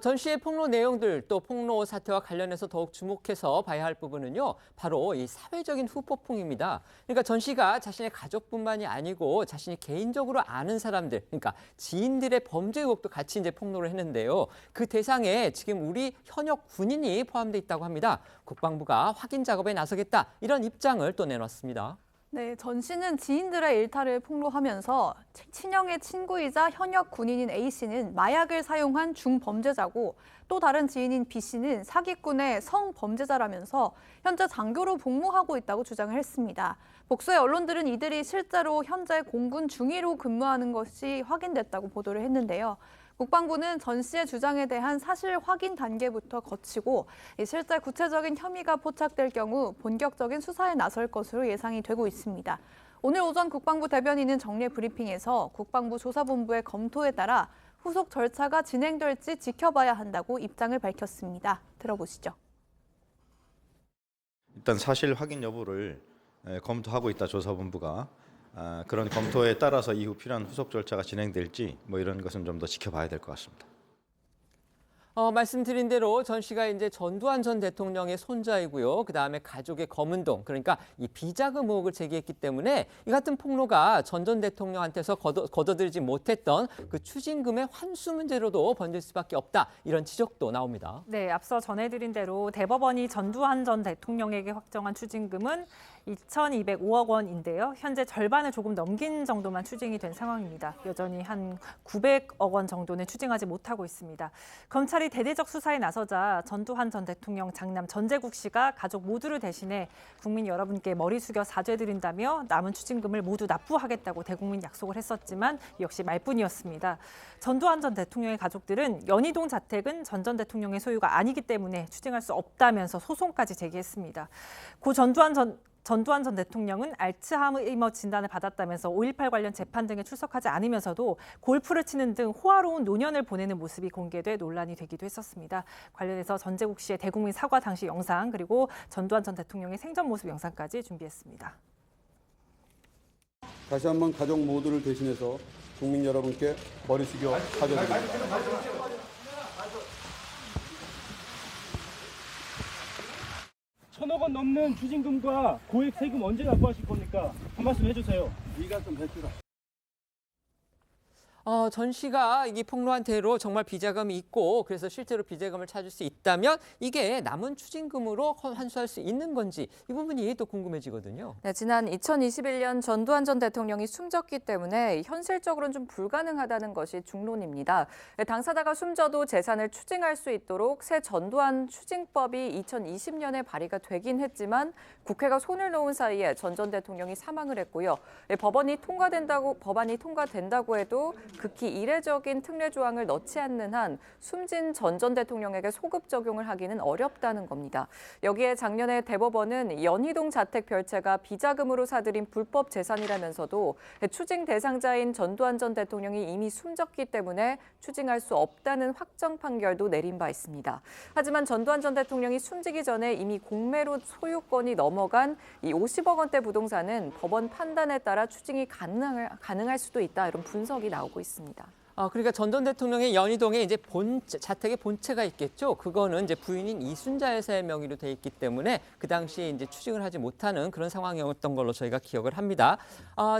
Speaker 1: 전 씨의 폭로 내용들 또 폭로 사태와 관련해서 더욱 주목해서 봐야 할 부분은요, 바로 이 사회적인 후폭풍입니다. 그러니까 전 씨가 자신의 가족뿐만이 아니고 자신이 개인적으로 아는 사람들, 그러니까 지인들의 범죄 의혹도 같이 이제 폭로를 했는데요. 그 대상에 지금 우리 현역 군인이 포함돼 있다고 합니다. 국방부가 확인 작업에 나서겠다, 이런 입장을 또 내놨습니다.
Speaker 5: 네, 전 씨는 지인들의 일탈을 폭로하면서 친형의 친구이자 현역 군인인 A 씨는 마약을 사용한 중범죄자고 또 다른 지인인 B 씨는 사기꾼의 성범죄자라면서 현재 장교로 복무하고 있다고 주장을 했습니다. 복수의 언론들은 이들이 실제로 현재 공군 중위로 근무하는 것이 확인됐다고 보도를 했는데요. 국방부는 전 씨의 주장에 대한 사실 확인 단계부터 거치고 실제 구체적인 혐의가 포착될 경우 본격적인 수사에 나설 것으로 예상이 되고 있습니다. 오늘 오전 국방부 대변인은 정례 브리핑에서 국방부 조사본부의 검토에 따라 후속 절차가 진행될지 지켜봐야 한다고 입장을 밝혔습니다. 들어보시죠.
Speaker 9: 일단 사실 확인 여부를 검토하고 있다, 조사본부가. 그런 검토에 따라서 이후 필요한 후속 절차가 진행될지 이런 것은 좀 더 지켜봐야 될 것 같습니다.
Speaker 1: 말씀드린 대로 전 씨가 이제 전두환 전 대통령의 손자이고요. 그다음에 가족의 검은동, 그러니까 이 비자금 의혹을 제기했기 때문에 이 같은 폭로가 전 대통령한테서 거둬들이지 못했던 그 추징금의 환수 문제로도 번질 수밖에 없다, 이런 지적도 나옵니다.
Speaker 6: 네, 앞서 전해드린 대로 대법원이 전두환 전 대통령에게 확정한 추징금은 2,205억 원인데요. 현재 절반을 조금 넘긴 정도만 추징이 된 상황입니다. 여전히 한 900억 원 정도는 추징하지 못하고 있습니다. 검찰이 경찰이 대대적 수사에 나서자 전두환 전 대통령 장남 전재국 씨가 가족 모두를 대신해 국민 여러분께 머리 숙여 사죄드린다며 남은 추징금을 모두 납부하겠다고 대국민 약속을 했었지만 역시 말뿐이었습니다. 전두환 전 대통령의 가족들은 연희동 자택은 전 대통령의 소유가 아니기 때문에 추징할 수 없다면서 소송까지 제기했습니다. 고 전두환 전 대통령은 알츠하이머 진단을 받았다면서 5.18 관련 재판 등에 출석하지 않으면서도 골프를 치는 등 호화로운 노년을 보내는 모습이 공개돼 논란이 되기도 했었습니다. 관련해서 전재국 씨의 대국민 사과 당시 영상 그리고 전두환 전 대통령의 생전 모습 영상까지 준비했습니다.
Speaker 4: 다시 한번 가족 모두를 대신해서 국민 여러분께 머리 숙여 사죄드립니다.
Speaker 15: 천억 원 넘는 추징금과 고액 세금 언제 납부하실 겁니까? 한 말씀 해주세요.
Speaker 4: 네가 좀 해주라.
Speaker 1: 전 씨가 이 폭로한 대로 정말 비자금이 있고 그래서 실제로 비자금을 찾을 수 있다면 이게 남은 추징금으로 환수할 수 있는 건지 이 부분이 또 궁금해지거든요.
Speaker 18: 네, 지난 2021년 전두환 전 대통령이 숨졌기 때문에 현실적으로는 좀 불가능하다는 것이 중론입니다. 당사자가 숨져도 재산을 추징할 수 있도록 새 전두환 추징법이 2020년에 발의가 되긴 했지만 국회가 손을 놓은 사이에 전 대통령이 사망을 했고요. 법안이 통과된다고 해도 극히 이례적인 특례 조항을 넣지 않는 한 숨진 전 대통령에게 소급 적용을 하기는 어렵다는 겁니다. 여기에 작년에 대법원은 연희동 자택 별채가 비자금으로 사들인 불법 재산이라면서도 추징 대상자인 전두환 전 대통령이 이미 숨졌기 때문에 추징할 수 없다는 확정 판결도 내린 바 있습니다. 하지만 전두환 전 대통령이 숨지기 전에 이미 공매로 소유권이 넘어간 이 50억 원대 부동산은 법원 판단에 따라 추징이 가능할 수도 있다 이런 분석이 나오고 있습니다.
Speaker 1: 그러니까 전 대통령의 연희동에 이제 자택의 본체가 있겠죠. 그거는 이제 부인인 이순자 여사의 명의로 돼 있기 때문에 그 당시에 이제 추징을 하지 못하는 그런 상황이었던 걸로 저희가 기억을 합니다.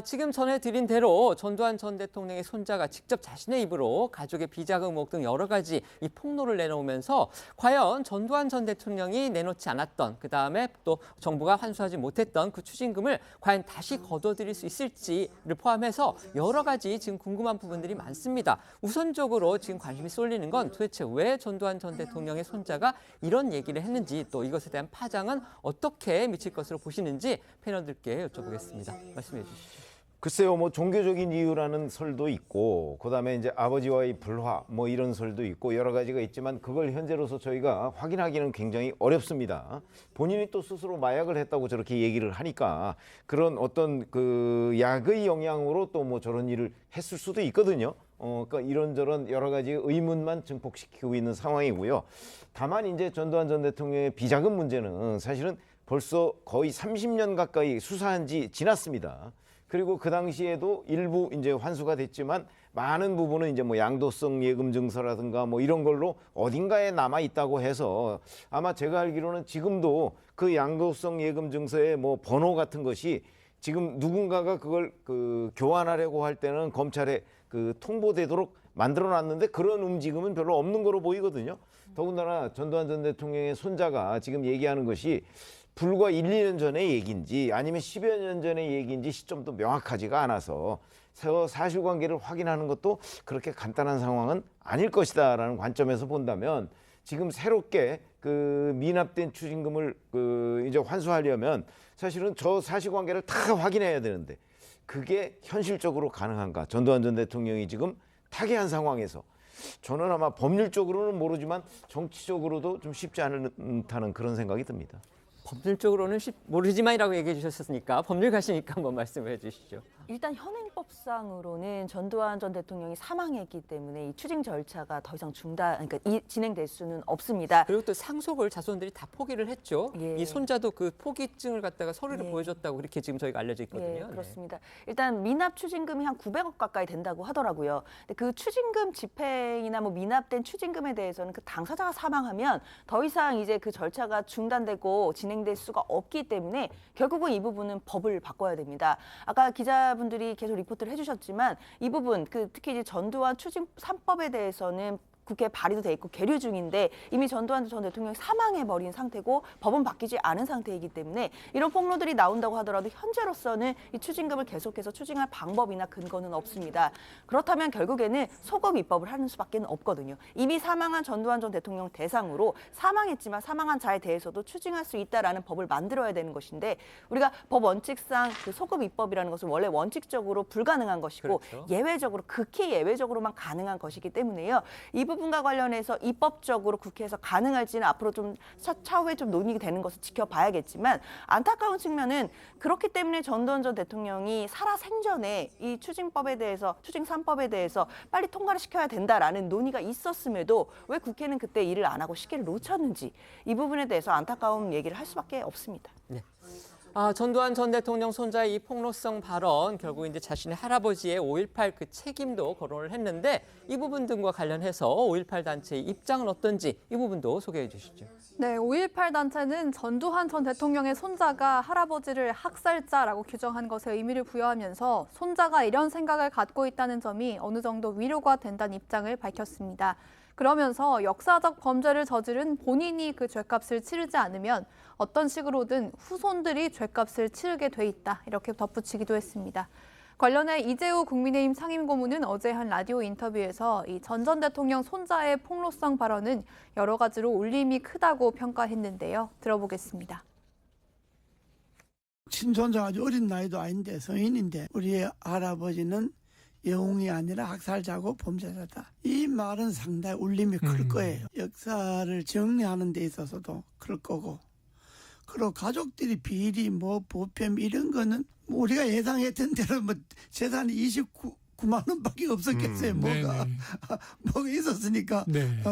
Speaker 1: 지금 전해드린 대로 전두환 전 대통령의 손자가 직접 자신의 입으로 가족의 비자금 의혹 등 여러 가지 이 폭로를 내놓으면서 과연 전두환 전 대통령이 내놓지 않았던 그다음에 또 정부가 환수하지 못했던 그 추징금을 과연 다시 거둬들일 수 있을지를 포함해서 여러 가지 지금 궁금한 부분들이 많습니다. 우선적으로 지금 관심이 쏠리는 건 도대체 왜 전두환 전 대통령의 손자가 이런 얘기를 했는지 또 이것에 대한 파장은 어떻게 미칠 것으로 보시는지 패널들께 여쭤보겠습니다. 말씀해 주시죠.
Speaker 13: 글쎄요, 뭐 종교적인 이유라는 설도 있고, 그다음에 이제 아버지와의 불화, 뭐 이런 설도 있고 여러 가지가 있지만 그걸 현재로서 저희가 확인하기는 굉장히 어렵습니다. 본인이 또 스스로 마약을 했다고 저렇게 얘기를 하니까 그런 어떤 그 약의 영향으로 또 뭐 저런 일을 했을 수도 있거든요. 그러니까 이런저런 여러 가지 의문만 증폭시키고 있는 상황이고요. 다만 이제 전두환 전 대통령의 비자금 문제는 사실은 벌써 거의 30년 가까이 수사한 지 지났습니다. 그리고 그 당시에도 일부 이제 환수가 됐지만 많은 부분은 이제 뭐 양도성 예금 증서라든가 뭐 이런 걸로 어딘가에 남아 있다고 해서 아마 제가 알기로는 지금도 그 양도성 예금 증서의 뭐 번호 같은 것이 지금 누군가가 그걸 교환하려고 할 때는 검찰에 통보되도록 만들어놨는데 그런 움직임은 별로 없는 거로 보이거든요. 더군다나 전두환 전 대통령의 손자가 지금 얘기하는 것이 불과 1, 2년 전의 얘기인지 아니면 10여 년 전의 얘기인지 시점도 명확하지가 않아서 사실관계를 확인하는 것도 그렇게 간단한 상황은 아닐 것이다라는 관점에서 본다면 지금 새롭게 미납된 추징금을 이제 환수하려면 사실은 저 사실관계를 다 확인해야 되는데 그게 현실적으로 가능한가? 전두환 전 대통령이 지금 타계한 상황에서 저는 아마 법률적으로는 모르지만 정치적으로도 좀 쉽지 않다는 그런 생각이 듭니다.
Speaker 1: 법률적으로는 모르지만이라고 얘기해 주셨으니까 법률가시니까 한번 말씀해 주시죠.
Speaker 14: 일단 현행법상으로는 전두환 전 대통령이 사망했기 때문에 이 추징 절차가 더 이상 진행될 수는 없습니다.
Speaker 1: 그리고 또 상속을 자손들이 다 포기를 했죠.
Speaker 14: 예.
Speaker 1: 이 손자도 그 포기증을 갖다가 서류를 보여줬다고 그렇게 지금 저희가 알려져 있거든요.
Speaker 14: 예, 그렇습니다. 일단 미납 추징금이 한 900억 가까이 된다고 하더라고요. 근데 그 추징금 집행이나 뭐 미납된 추징금에 대해서는 그 당사자가 사망하면 더 이상 이제 그 절차가 중단되고 진행될 수가 없기 때문에 결국은 이 부분은 법을 바꿔야 됩니다. 아까 기자분들이 계속 리포트를 해주셨지만 이 부분 특히 이제 전두환 추징 3법에 대해서는 국회에 발의도 돼 있고 계류 중인데 이미 전두환 전 대통령이 사망해버린 상태고 법은 바뀌지 않은 상태이기 때문에 이런 폭로들이 나온다고 하더라도 현재로서는 이 추징금을 계속해서 추징할 방법이나 근거는 없습니다. 그렇다면 결국에는 소급 입법을 하는 수밖에 없거든요. 이미 사망한 전두환 전 대통령 대상으로 사망했지만 사망한 자에 대해서도 추징할 수 있다라는 법을 만들어야 되는 것인데 우리가 법 원칙상 그 소급 입법이라는 것은 원래 원칙적으로 불가능한 것이고
Speaker 1: 그렇죠.
Speaker 14: 예외적으로 극히 예외적으로만 가능한 것이기 때문에요. 이 부분과 관련해서 입법적으로 국회에서 가능할지는 앞으로 좀 차후에 좀 논의가 되는 것을 지켜봐야겠지만 안타까운 측면은 그렇기 때문에 전두환 전 대통령이 살아생전에 이 추징법에 대해서 추징 3법에 대해서 빨리 통과를 시켜야 된다라는 논의가 있었음에도 왜 국회는 그때 일을 안 하고 시기를 놓쳤는지 이 부분에 대해서 안타까운 얘기를 할 수밖에 없습니다.
Speaker 1: 네. 전두환 전 대통령 손자의 이 폭로성 발언 결국 이제 자신의 할아버지의 5.18 그 책임도 거론을 했는데 이 부분 등과 관련해서 5.18 단체의 입장은 어떤지 이 부분도 소개해 주시죠.
Speaker 5: 네, 5.18 단체는 전두환 전 대통령의 손자가 할아버지를 학살자라고 규정한 것에 의미를 부여하면서 손자가 이런 생각을 갖고 있다는 점이 어느 정도 위로가 된다는 입장을 밝혔습니다. 그러면서 역사적 범죄를 저지른 본인이 그 죗값을 치르지 않으면 어떤 식으로든 후손들이 죗값을 치르게 돼 있다. 이렇게 덧붙이기도 했습니다. 관련해 이재우 국민의힘 상임고문은 어제 한 라디오 인터뷰에서 이 전 대통령 손자의 폭로성 발언은 여러 가지로 울림이 크다고 평가했는데요. 들어보겠습니다.
Speaker 3: 친손자가 아주 어린 나이도 아닌데 성인인데 우리의 할아버지는 영웅이 아니라 학살자고 범죄자다. 이 말은 상당히 울림이 클 거예요. 역사를 정리하는 데 있어서도 클 거고. 그리고 가족들이 비리, 보편 이런 거는 우리가 예상했던 대로 재산이 29만 원밖에 없었겠어요. 뭐가 있었으니까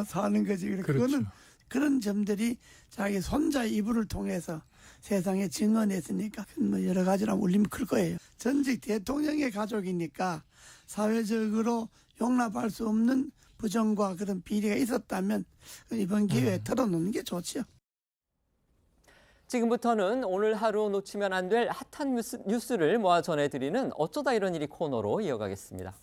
Speaker 3: 사는 거지. 그렇죠. 그거는 그런 점들이 자기 손자 이불을 통해서 세상에 증언했으니까 여러 가지로 울림이 클 거예요. 전직 대통령의 가족이니까 사회적으로 용납할 수 없는 부정과 그런 비리가 있었다면 이번 기회에 털어놓는 게 좋죠.
Speaker 1: 지금부터는 오늘 하루 놓치면 안 될 핫한 뉴스를 모아 전해드리는 어쩌다 이런 일이 코너로 이어가겠습니다.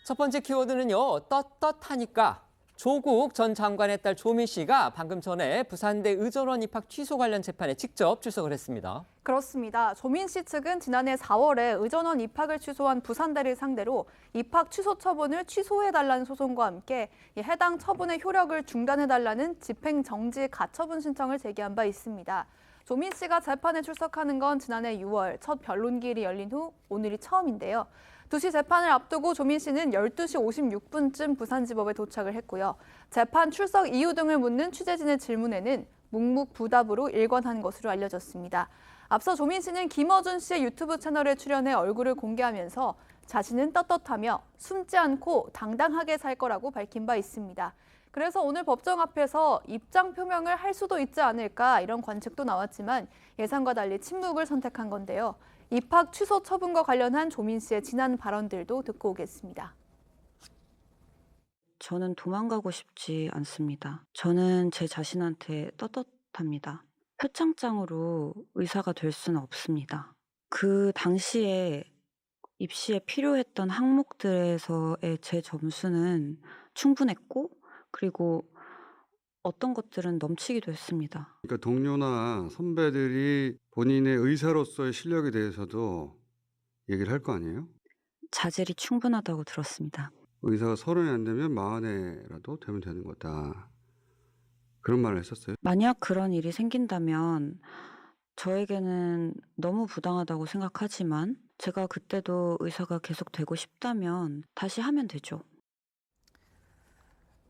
Speaker 1: 첫 번째 키워드는요. 떳떳하니까. 조국 전 장관의 딸 조민 씨가 방금 전에 부산대 의전원 입학 취소 관련 재판에 직접 출석을 했습니다.
Speaker 5: 그렇습니다. 조민 씨 측은 지난해 4월에 의전원 입학을 취소한 부산대를 상대로 입학 취소 처분을 취소해달라는 소송과 함께 해당 처분의 효력을 중단해달라는 집행정지 가처분 신청을 제기한 바 있습니다. 조민 씨가 재판에 출석하는 건 지난해 6월 첫 변론기일이 열린 후 오늘이 처음인데요. 2시 재판을 앞두고 조민 씨는 12시 56분쯤 부산지법에 도착을 했고요. 재판 출석 이유 등을 묻는 취재진의 질문에는 묵묵부답으로 일관한 것으로 알려졌습니다. 앞서 조민 씨는 김어준 씨의 유튜브 채널에 출연해 얼굴을 공개하면서 자신은 떳떳하며 숨지 않고 당당하게 살 거라고 밝힌 바 있습니다. 그래서 오늘 법정 앞에서 입장 표명을 할 수도 있지 않을까 이런 관측도 나왔지만 예상과 달리 침묵을 선택한 건데요. 입학 취소 처분과 관련한 조민 씨의 지난 발언들도 듣고 오겠습니다.
Speaker 10: 저는 도망가고 싶지 않습니다. 저는 제 자신한테 떳떳합니다. 표창장으로 의사가 될 수는 없습니다. 그 당시에 입시에 필요했던 항목들에서의 제 점수는 충분했고 그리고 어떤 것들은 넘치기도 했습니다.
Speaker 23: 그러니까 동료나 선배들이 본인의 의사로서의 실력에 대해서도 얘기를 할 거 아니에요?
Speaker 10: 자질이 충분하다고 들었습니다.
Speaker 23: 의사가 30이 안 되면 40에라도 되면 되는 거다. 그런 말을 했었어요.
Speaker 10: 만약 그런 일이 생긴다면 저에게는 너무 부당하다고 생각하지만 제가 그때도 의사가 계속 되고 싶다면 다시 하면 되죠.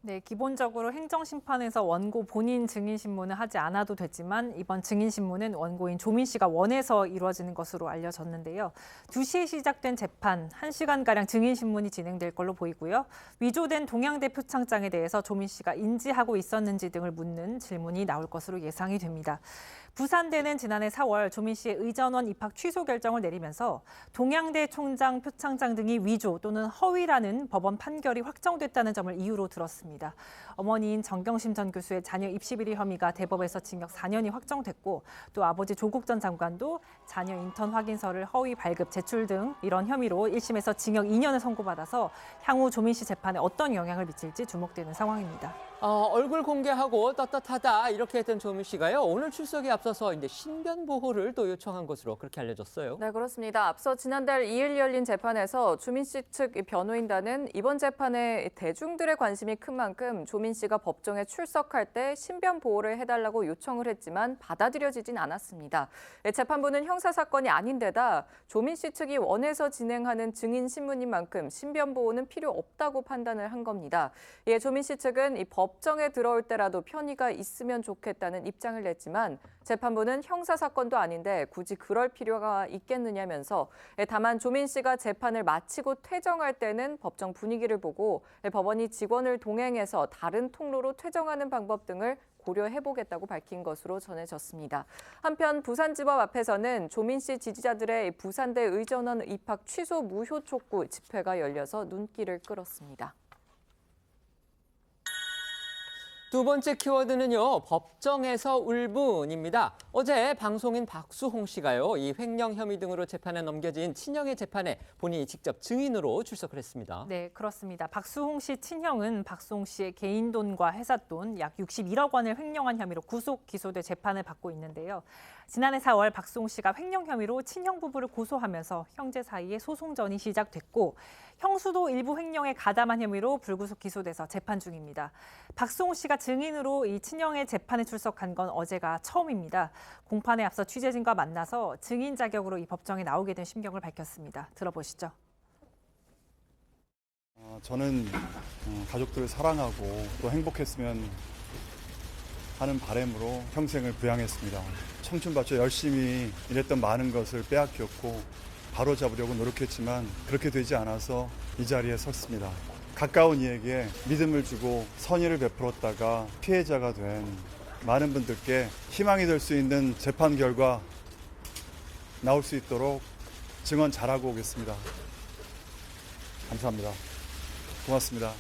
Speaker 6: 네, 기본적으로 행정심판에서 원고 본인 증인신문을 하지 않아도 되지만 이번 증인신문은 원고인 조민 씨가 원해서 이루어지는 것으로 알려졌는데요. 2시에 시작된 재판, 1시간가량 증인신문이 진행될 걸로 보이고요. 위조된 동양대 표창장에 대해서 조민 씨가 인지하고 있었는지 등을 묻는 질문이 나올 것으로 예상이 됩니다. 부산대는 지난해 4월 조민 씨의 의전원 입학 취소 결정을 내리면서 동양대 총장 표창장 등이 위조 또는 허위라는 법원 판결이 확정됐다는 점을 이유로 들었습니다. 있습니다. 어머니인 정경심 전 교수의 자녀 입시 비리 혐의가 대법에서 징역 4년이 확정됐고 또 아버지 조국 전 장관도 자녀 인턴 확인서를 허위 발급, 제출 등 이런 혐의로 1심에서 징역 2년을 선고받아서 향후 조민 씨 재판에 어떤 영향을 미칠지 주목되는 상황입니다.
Speaker 1: 얼굴 공개하고 떳떳하다 이렇게 했던 조민 씨가요. 오늘 출석에 앞서서 이제 신변 보호를 또 요청한 것으로 그렇게 알려졌어요.
Speaker 18: 네, 그렇습니다. 앞서 지난달 2일 열린 재판에서 조민 씨 측 변호인단은 이번 재판에 대중들의 관심이 큰 만큼 조민 씨가 법정에 출석할 때 신변 보호를 해달라고 요청을 했지만 받아들여지진 않았습니다. 재판부는 형사 사건이 아닌데다 조민 씨 측이 원해서 진행하는 증인 신문인 만큼 신변 보호는 필요 없다고 판단을 한 겁니다. 예, 조민 씨 측은 이 법정에 들어올 때라도 편의가 있으면 좋겠다는 입장을 냈지만 재판부는 형사 사건도 아닌데 굳이 그럴 필요가 있겠느냐면서 다만 조민 씨가 재판을 마치고 퇴정할 때는 법정 분위기를 보고 법원이 직원을 동행해서 다른 통로로 퇴정하는 방법 등을 고려해보겠다고 밝힌 것으로 전해졌습니다. 한편 부산지법 앞에서는 조민 씨 지지자들의 부산대 의전원 입학 취소 무효 촉구 집회가 열려서 눈길을 끌었습니다.
Speaker 1: 두 번째 키워드는요, 법정에서 울분입니다. 어제 방송인 박수홍 씨가요, 이 횡령 혐의 등으로 재판에 넘겨진 친형의 재판에 본인이 직접 증인으로 출석을 했습니다.
Speaker 6: 네, 그렇습니다. 박수홍 씨 친형은 박수홍 씨의 개인 돈과 회사 돈 약 61억 원을 횡령한 혐의로 구속 기소돼 재판을 받고 있는데요. 지난해 4월 박수홍 씨가 횡령 혐의로 친형 부부를 고소하면서 형제 사이에 소송전이 시작됐고 형수도 일부 횡령에 가담한 혐의로 불구속 기소돼서 재판 중입니다. 박수홍 씨가 증인으로 이 친형의 재판에 출석한 건 어제가 처음입니다. 공판에 앞서 취재진과 만나서 증인 자격으로 이 법정에 나오게 된 심경을 밝혔습니다. 들어보시죠.
Speaker 11: 저는 가족들을 사랑하고 또 행복했으면 하는 바람으로 평생을 부양했습니다. 청춘 바쳐 열심히 일했던 많은 것을 빼앗겼고 바로잡으려고 노력했지만 그렇게 되지 않아서 이 자리에 섰습니다. 가까운 이에게 믿음을 주고 선의를 베풀었다가 피해자가 된 많은 분들께 희망이 될 수 있는 재판 결과 나올 수 있도록 증언 잘하고 오겠습니다. 감사합니다. 고맙습니다.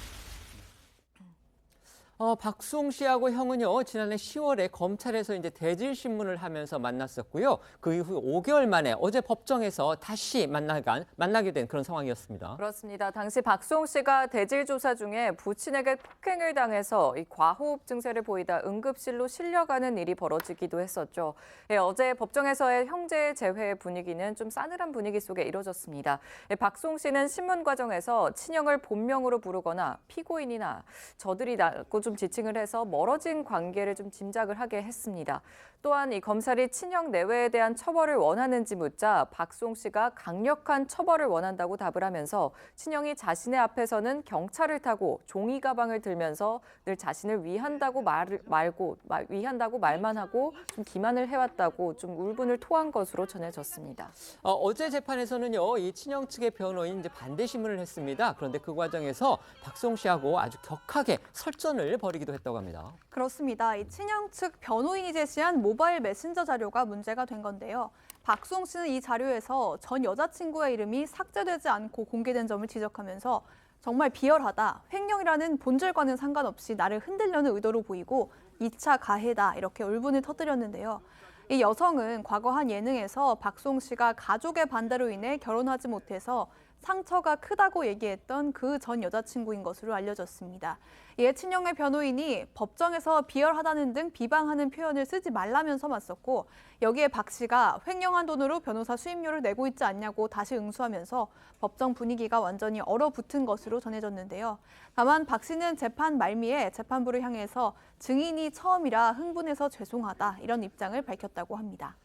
Speaker 1: 박수홍 씨하고 형은요, 지난해 10월에 검찰에서 이제 대질 신문을 하면서 만났었고요. 그 이후 5개월 만에 어제 법정에서 다시 만나게 된 그런 상황이었습니다.
Speaker 18: 그렇습니다. 당시 박수홍 씨가 대질 조사 중에 부친에게 폭행을 당해서 이 과호흡 증세를 보이다 응급실로 실려가는 일이 벌어지기도 했었죠. 예, 어제 법정에서의 형제 재회 분위기는 좀 싸늘한 분위기 속에 이뤄졌습니다. 예, 박수홍 씨는 신문 과정에서 친형을 본명으로 부르거나 피고인이나 저들이 좀 지칭을 해서 멀어진 관계를 좀 짐작을 하게 했습니다. 또한 이 검찰이 친형 내외에 대한 처벌을 원하는지 묻자 박수홍 씨가 강력한 처벌을 원한다고 답을 하면서 친형이 자신의 앞에서는 경찰을 타고 종이 가방을 들면서 늘 자신을 위한다고 말만 하고 좀 기만을 해왔다고 좀 울분을 토한 것으로 전해졌습니다.
Speaker 1: 어제 재판에서는요, 이 친형 측의 변호인 이제 반대 신문을 했습니다. 그런데 그 과정에서 박수홍 씨하고 아주 격하게 설전을 벌이기도 했다고 합니다.
Speaker 5: 그렇습니다. 이 친형 측 변호인이 제시한 모바일 메신저 자료가 문제가 된 건데요. 박수홍 씨는 이 자료에서 전 여자친구의 이름이 삭제되지 않고 공개된 점을 지적하면서 정말 비열하다, 횡령이라는 본질과는 상관없이 나를 흔들려는 의도로 보이고 2차 가해다 이렇게 울분을 터뜨렸는데요. 이 여성은 과거 한 예능에서 박수홍 씨가 가족의 반대로 인해 결혼하지 못해서 상처가 크다고 얘기했던 그 전 여자친구인 것으로 알려졌습니다. 이에 친형의 변호인이 법정에서 비열하다는 등 비방하는 표현을 쓰지 말라면서 맞섰고 여기에 박 씨가 횡령한 돈으로 변호사 수임료를 내고 있지 않냐고 다시 응수하면서 법정 분위기가 완전히 얼어붙은 것으로 전해졌는데요. 다만 박 씨는 재판 말미에 재판부를 향해서 증인이 처음이라 흥분해서 죄송하다 이런 입장을 밝혔다고 합니다.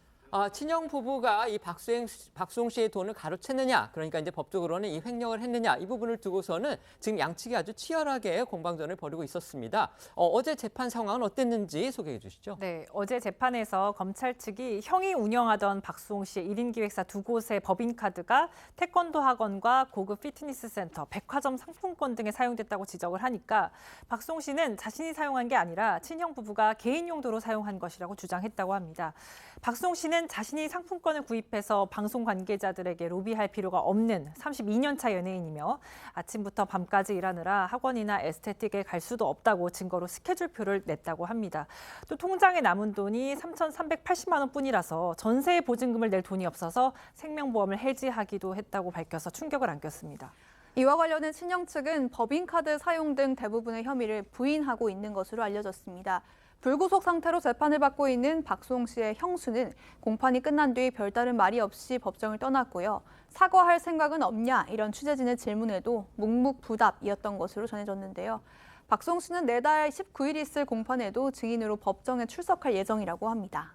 Speaker 1: 친형 부부가 이 박수홍 씨의 돈을 가로챘느냐, 그러니까 이제 법적으로는 이 횡령을 했느냐, 이 부분을 두고서는 지금 양측이 아주 치열하게 공방전을 벌이고 있었습니다. 어제 재판 상황은 어땠는지 소개해 주시죠.
Speaker 6: 네, 어제 재판에서 검찰 측이 형이 운영하던 박수홍 씨의 1인 기획사 2곳의 법인카드가 태권도 학원과 고급 피트니스 센터, 백화점 상품권 등에 사용됐다고 지적을 하니까 박수홍 씨는 자신이 사용한 게 아니라 친형 부부가 개인 용도로 사용한 것이라고 주장했다고 합니다. 박수홍 씨는 씨는 자신이 상품권을 구입해서 방송 관계자들에게 로비할 필요가 없는 32년 차 연예인이며 아침부터 밤까지 일하느라 학원이나 에스테틱에 갈 수도 없다고 증거로 스케줄표를 냈다고 합니다. 또 통장에 남은 돈이 3,380만 원뿐이라서 전세 보증금을 낼 돈이 없어서 생명보험을 해지하기도 했다고 밝혀서 충격을 안겼습니다.
Speaker 5: 이와 관련해 친형 측은 법인카드 사용 등 대부분의 혐의를 부인하고 있는 것으로 알려졌습니다. 불구속 상태로 재판을 받고 있는 박수홍 씨의 형수는 공판이 끝난 뒤 별다른 말이 없이 법정을 떠났고요. 사과할 생각은 없냐 이런 취재진의 질문에도 묵묵부답이었던 것으로 전해졌는데요. 박수홍 씨는 내달 19일 있을 공판에도 증인으로 법정에 출석할 예정이라고 합니다.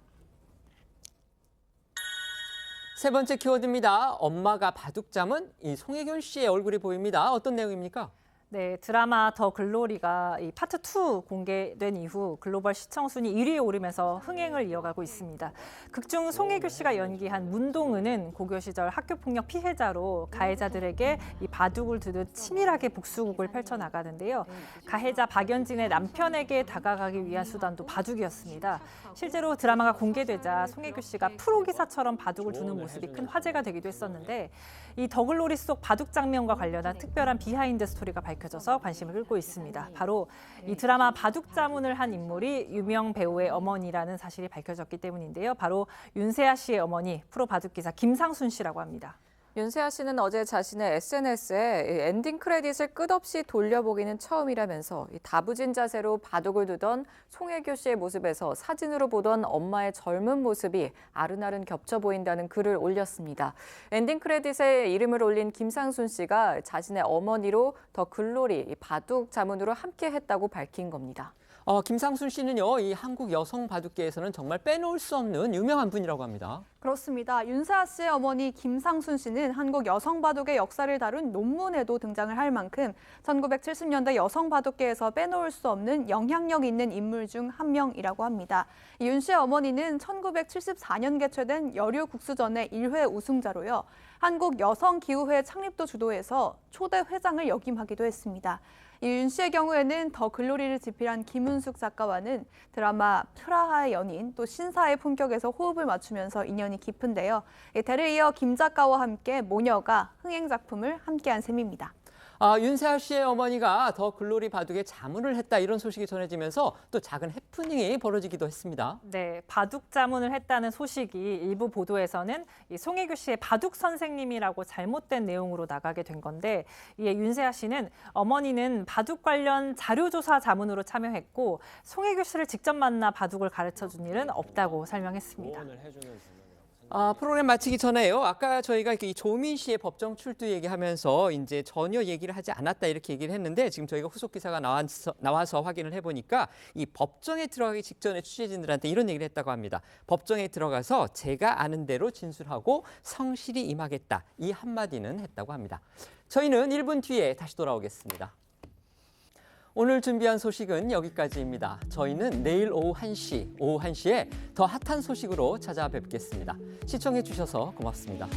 Speaker 1: 세 번째 키워드입니다. 엄마가 바둑 잠은 이 송혜교 씨의 얼굴이 보입니다. 어떤 내용입니까?
Speaker 6: 네, 드라마 더 글로리가 이 파트 2 공개된 이후 글로벌 시청 순위 1위에 오르면서 흥행을 이어가고 있습니다. 극중 송혜교 씨가 연기한 문동은은 고교 시절 학교 폭력 피해자로 가해자들에게 이 바둑을 두듯 치밀하게 복수극을 펼쳐나가는데요. 가해자 박연진의 남편에게 다가가기 위한 수단도 바둑이었습니다. 실제로 드라마가 공개되자 송혜교 씨가 프로 기사처럼 바둑을 두는 모습이 큰 화제가 되기도 했었는데 이 더 글로리 속 바둑 장면과 관련한 특별한 비하인드 스토리가 밝혀져서 관심을 끌고 있습니다. 바로 이 드라마 바둑 자문을 한 인물이 유명 배우의 어머니라는 사실이 밝혀졌기 때문인데요. 바로 윤세아 씨의 어머니 프로 바둑 기사 김상순 씨라고 합니다.
Speaker 18: 윤세아 씨는 어제 자신의 SNS에 엔딩 크레딧을 끝없이 돌려보기는 처음이라면서 다부진 자세로 바둑을 두던 송혜교 씨의 모습에서 사진으로 보던 엄마의 젊은 모습이 아른아른 겹쳐 보인다는 글을 올렸습니다. 엔딩 크레딧에 이름을 올린 김상순 씨가 자신의 어머니로 더 글로리 바둑 자문으로 함께했다고 밝힌 겁니다.
Speaker 1: 김상순 씨는요, 이 한국 여성 바둑계에서는 정말 빼놓을 수 없는 유명한 분이라고 합니다.
Speaker 5: 그렇습니다. 윤세아 씨의 어머니 김상순 씨는 한국 여성 바둑의 역사를 다룬 논문에도 등장을 할 만큼 1970년대 여성 바둑계에서 빼놓을 수 없는 영향력 있는 인물 중 한 명이라고 합니다. 윤 씨의 어머니는 1974년 개최된 여류국수전의 1회 우승자로요. 한국 여성기후회 창립도 주도해서 초대 회장을 역임하기도 했습니다. 윤 씨의 경우에는 더 글로리를 집필한 김은숙 작가와는 드라마 프라하의 연인 또 신사의 품격에서 호흡을 맞추면서 인연이 깊은데요. 대를 이어 김 작가와 함께 모녀가 흥행 작품을 함께한 셈입니다.
Speaker 1: 윤세아 씨의 어머니가 더 글로리 바둑에 자문을 했다 이런 소식이 전해지면서 또 작은 해프닝이 벌어지기도 했습니다.
Speaker 6: 네, 바둑 자문을 했다는 소식이 일부 보도에서는 이 송혜교 씨의 바둑 선생님이라고 잘못된 내용으로 나가게 된 건데 이에 윤세아 씨는 어머니는 바둑 관련 자료조사 자문으로 참여했고 송혜교 씨를 직접 만나 바둑을 가르쳐준 일은 없다고 설명했습니다.
Speaker 1: 프로그램 마치기 전에요. 아까 저희가 이 조민 씨의 법정 출두 얘기하면서 이제 전혀 얘기를 하지 않았다 이렇게 얘기를 했는데 지금 저희가 후속 기사가 나와서 확인을 해보니까 이 법정에 들어가기 직전에 취재진들한테 이런 얘기를 했다고 합니다. 법정에 들어가서 제가 아는 대로 진술하고 성실히 임하겠다. 이 한마디는 했다고 합니다. 저희는 1분 뒤에 다시 돌아오겠습니다. 오늘 준비한 소식은 여기까지입니다. 저희는 내일 오후 1시에 더 핫한 소식으로 찾아뵙겠습니다. 시청해 주셔서 고맙습니다.